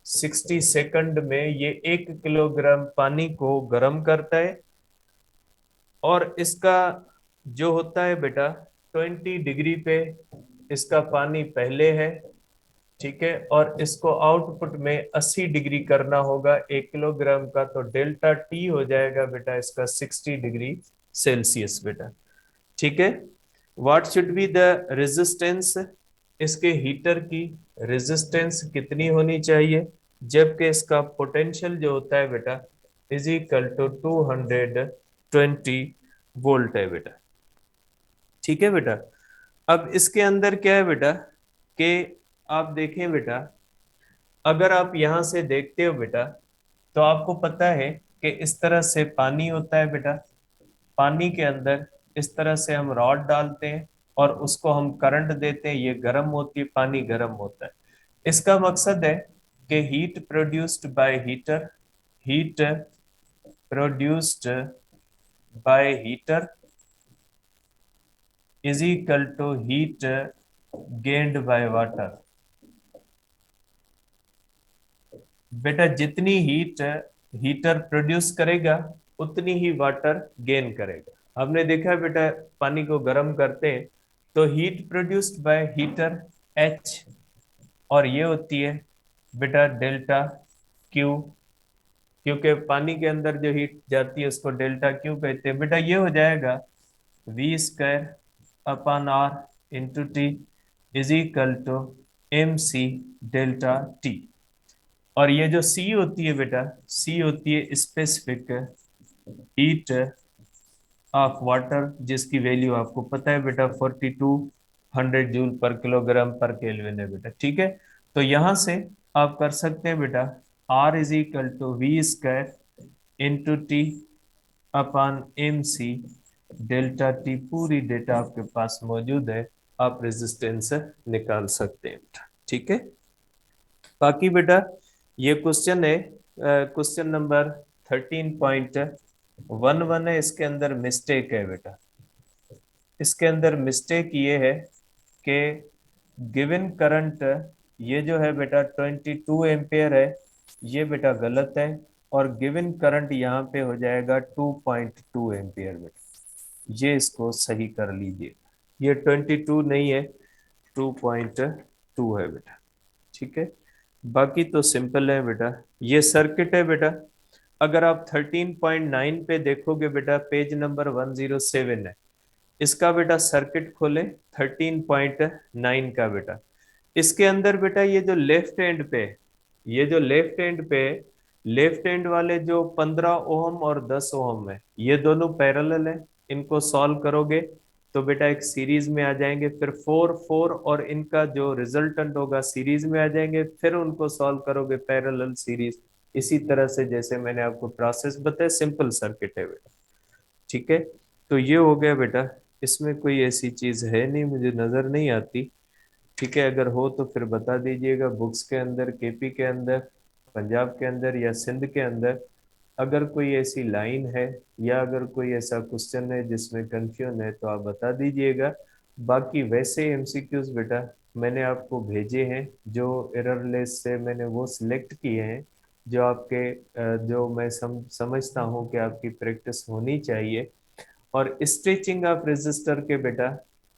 60 सेकंड में ये 1 किलोग्राम पानी को गर्म करता है, और इसका जो होता है बेटा 20 डिग्री पे इसका पानी पहले है, ठीक है, और इसको आउटपुट में 80 डिग्री करना होगा 1 किलोग्राम का, तो डेल्टा टी हो जाएगा बेटा इसका 60 डिग्री सेल्सियस बेटा। ठीक है, what should be the resistance, इसके हीटर की रेजिस्टेंस कितनी होनी चाहिए, जबकि इसका पोटेंशियल जो होता है बेटा इज इक्वल टू 220 वोल्ट है बेटा। ठीक है बेटा। अब इसके अंदर क्या है बेटा कि आप देखें बेटा, अगर आप यहां से देखते हो बेटा तो आपको पता है कि इस तरह से पानी होता है बेटा। पानी के अंदर इस तरह से हम रॉड डालते हैं और उसको हम करंट देते हैं, ये गर्म होती है, पानी गर्म होता है। इसका मकसद है कि heat produced by heater, heat produced by heater is equal to heat gained by water. बेटा जितनी हीट हीटर प्रोड्यूस करेगा उतनी ही वाटर गेन करेगा। हमने देखा है बेटा, पानी को गर्म करते हैं तो heat produced by heater H, और ये होती है बेटा डेल्टा क्यू, क्योंकि पानी के अंदर जो हीट जाती है उसको डेल्टा क्यू कहते हैं। बेटा ये हो जाएगा V square upon R into T is equal to M C delta T. और ये जो सी होती है बेटा, सी होती है स्पेसिफिक हीट ऑफ वाटर, जिसकी वैल्यू आपको पता है बेटा 4200 जूल पर किलोग्राम पर केल्विन है बेटा। ठीक है, तो यहां से आप कर सकते हैं बेटा R is equal to V square into T upon M C delta T. पूरी डेटा आपके पास मौजूद है, आप रेजिस्टेंस निकाल सकते हैं बेटा। ठीक है, बाकी बेटा ये क्वेश्चन है, क्वेश्चन नंबर 13.11 है, इसके अंदर मिस्टेक है बेटा। इसके अंदर मिस्टेक ये है कि गिवन करंट, ये जो है बेटा 22 एम्पियर है, ये बेटा गलत है। और गिवन करंट यहाँ पे हो जाएगा 2.2 एम्पियर बेटा, ये इसको सही कर लीजिए। ये 22 नहीं है, 2.2 है बेटा। ठीक है, बाकी तो सिंपल है बेटा। ये सर्किट है बेटा, अगर आप 13.9 पे देखोगे बेटा, पेज नंबर 107 है, इसका बेटा सर्किट खोले 13.9 का बेटा। इसके अंदर बेटा ये जो लेफ्ट एंड पे, ये जो लेफ्ट एंड पे, लेफ्ट एंड वाले जो 15 ओम और 10 ओम है, ये दोनों पैरेलल है। इनको सॉल्व करोगे तो बेटा एक सीरीज में आ जाएंगे, फिर 4 4 और इनका जो रिजल्टेंट होगा सीरीज में आ जाएंगे, फिर उनको सॉल्व करोगे पैरेलल सीरीज। इसी तरह से जैसे मैंने आपको प्रोसेस बताया, सिंपल सर्किट है बेटा। ठीक है, तो ये हो गया बेटा, इसमें कोई ऐसी चीज है नहीं, मुझे नजर नहीं आती। ठीक है, अगर हो तो फिर बता दीजिएगा, बुक्स के अंदर, केपी के अंदर, पंजाब के अंदर या सिंध के अंदर अगर कोई ऐसी लाइन है या अगर कोई ऐसा क्वेश्चन है जिसमें कंफ्यूजन है तो आप बता दीजिएगा। बाकी वैसे एमसीक्यूज बेटा मैंने आपको भेजे हैं, जो एररलेस से मैंने वो सिलेक्ट किए हैं, जो आपके जो मैं समझता हूँ कि आपकी प्रैक्टिस होनी चाहिए। और स्ट्रेचिंग ऑफ रजिस्टर के बेटा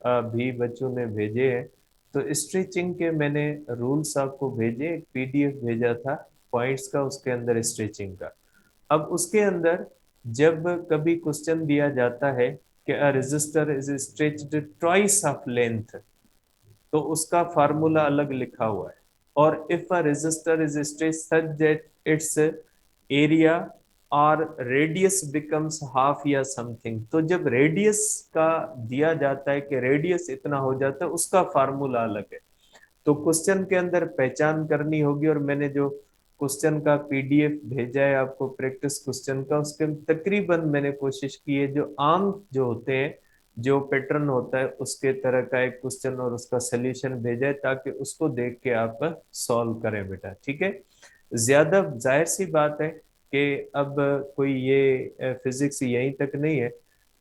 भी बच्चों ने भेजे हैं, तो स्ट्रेचिंग के मैंने रूल्स आपको भेजे, एक पीडीएफ भेजा था पॉइंट्स का, उसके अंदर स्ट्रेचिंग का। अब उसके अंदर जब कभी क्वेश्चन दिया जाता है कि a resistor is stretched twice of length, तो उसका फार्मूला अलग लिखा हुआ है। और if a resistor is stretched such that its area और रेडियस बिकम्स हाफ या समथिंग, तो जब रेडियस का दिया जाता है कि रेडियस इतना हो जाता है, उसका फार्मूला अलग है। तो क्वेश्चन के अंदर पहचान करनी होगी। और मैंने जो क्वेश्चन का पीडीएफ भेजा है आपको प्रैक्टिस क्वेश्चन का, उसके तकरीबन मैंने कोशिश की है जो आम जो होते हैं, जो पैटर्न होता है उसके तरह का एक क्वेश्चन और उसका सोल्यूशन भेजा है, ताकि उसको देख के आप सॉल्व करें बेटा। ठीक है, ज्यादा जाहिर सी बात है कि अब कोई ये फिजिक्स यहीं तक नहीं है,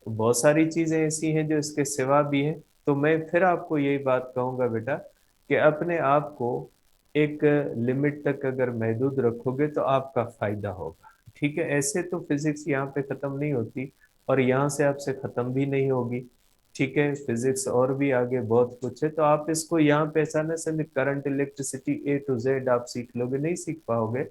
बहुत सारी चीजें ऐसी हैं जो इसके सिवा भी हैं। तो मैं फिर आपको यही बात कहूंगा बेटा कि अपने आप को एक लिमिट तक अगर महदूद रखोगे तो आपका फायदा होगा। ठीक है, ऐसे तो फिजिक्स यहाँ पे खत्म नहीं होती और यहाँ से आपसे खत्म भी नहीं होगी। ठीक है, फिजिक्स और भी आगे बहुत कुछ है, तो आप इसको यहाँ पे ऐसा ना समझ current electricity A to Z आप सीख लोगे, नहीं सीख पाओगे।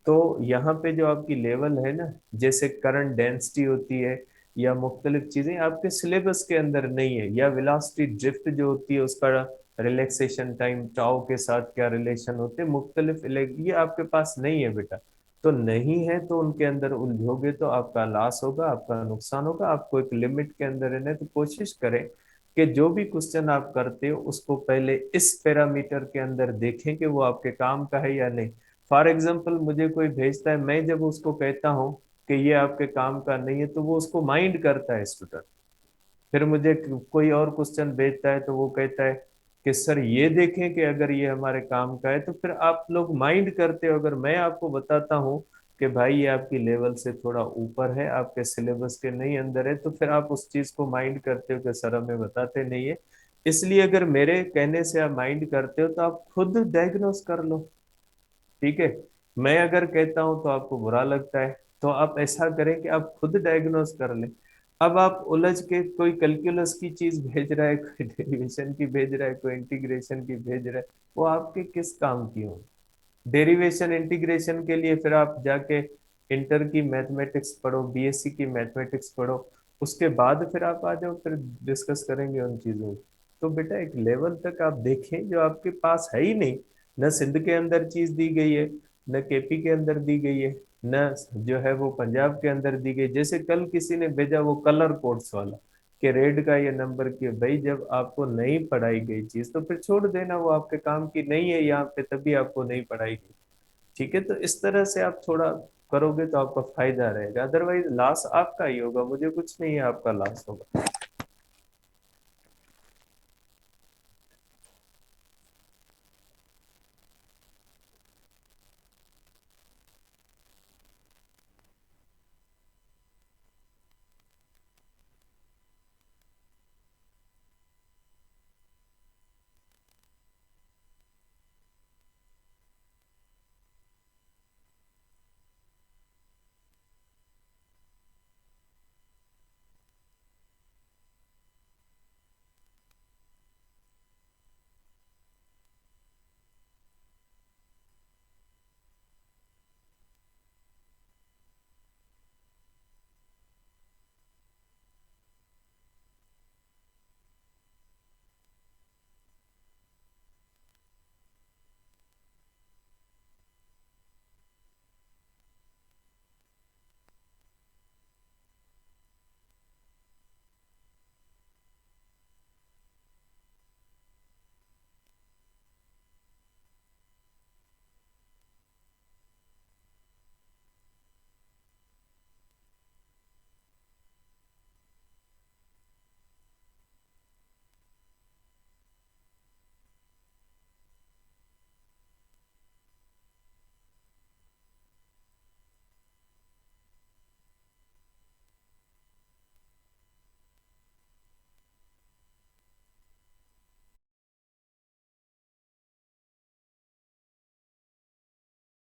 तो यहाँ पे जो आपकी लेवल है ना, जैसे करंट डेंसिटी होती है या मुख्तलिफ चीजें आपके सिलेबस के अंदर नहीं है, या वेलोसिटी ड्रिफ्ट जो होती है उसका रिलैक्सेशन टाइम टाउ के साथ क्या रिलेशन होते हैं, मुख्तलिफ ये आपके पास नहीं है बेटा। तो नहीं है तो उनके अंदर उलझोगे तो आपका लॉस होगा, आपका नुकसान होगा। आपको एक लिमिट के अंदर रहना है। तो कोशिश करें कि जो भी क्वेश्चन आप करते हो उसको पहले इस पैरामीटर के अंदर देखें कि वो आपके काम का है या नहीं। फॉर एग्जाम्पल मुझे कोई भेजता है, मैं जब उसको कहता हूँ कि ये आपके काम का नहीं है तो वो उसको माइंड करता है स्टूडेंट। फिर मुझे कोई और क्वेश्चन भेजता है तो वो कहता है कि सर ये देखें कि अगर ये हमारे काम का है। तो फिर आप लोग माइंड करते हो। अगर मैं आपको बताता हूँ कि भाई ये आपकी लेवल से थोड़ा ऊपर है, आपके सिलेबस के नहीं अंदर है, तो फिर आप उस चीज को माइंड करते हो कि सर हमें बताते नहीं है। इसलिए अगर मेरे कहने से आप माइंड करते हो तो आप खुद डायग्नोस कर लो। ठीक है, मैं अगर कहता हूं तो आपको बुरा लगता है, तो आप ऐसा करें कि आप खुद डायग्नोस कर लें। अब आप उलझ के कोई कैलकुलस की चीज भेज रहा है, कोई डेरिवेशन की भेज रहा है, कोई इंटीग्रेशन की भेज रहा है, वो आपके किस काम की हो। डेरिवेशन इंटीग्रेशन के लिए फिर आप जाके इंटर की मैथमेटिक्स पढ़ो, बीएससी की मैथमेटिक्स पढ़ो, उसके बाद फिर आप आ जाओ, फिर डिस्कस करेंगे उन चीजों को। तो बेटा एक लेवल तक आप देखें जो आपके पास है ही नहीं। न सिंध के अंदर चीज दी गई है, न केपी के अंदर दी गई है, न जो है वो पंजाब के अंदर दी गई। जैसे कल किसी ने भेजा वो कलर कोड्स वाला, कि रेड का ये नंबर क्यों। भाई जब आपको नहीं पढ़ाई गई चीज तो फिर छोड़ देना, वो आपके काम की नहीं है यहाँ पे, तभी आपको नहीं पढ़ाई गई। ठीक है, तो इस तरह से आप थोड़ा करोगे तो आपका फायदा रहेगा, अदरवाइज लॉस आपका ही होगा, मुझे कुछ नहीं है, आपका लॉस होगा।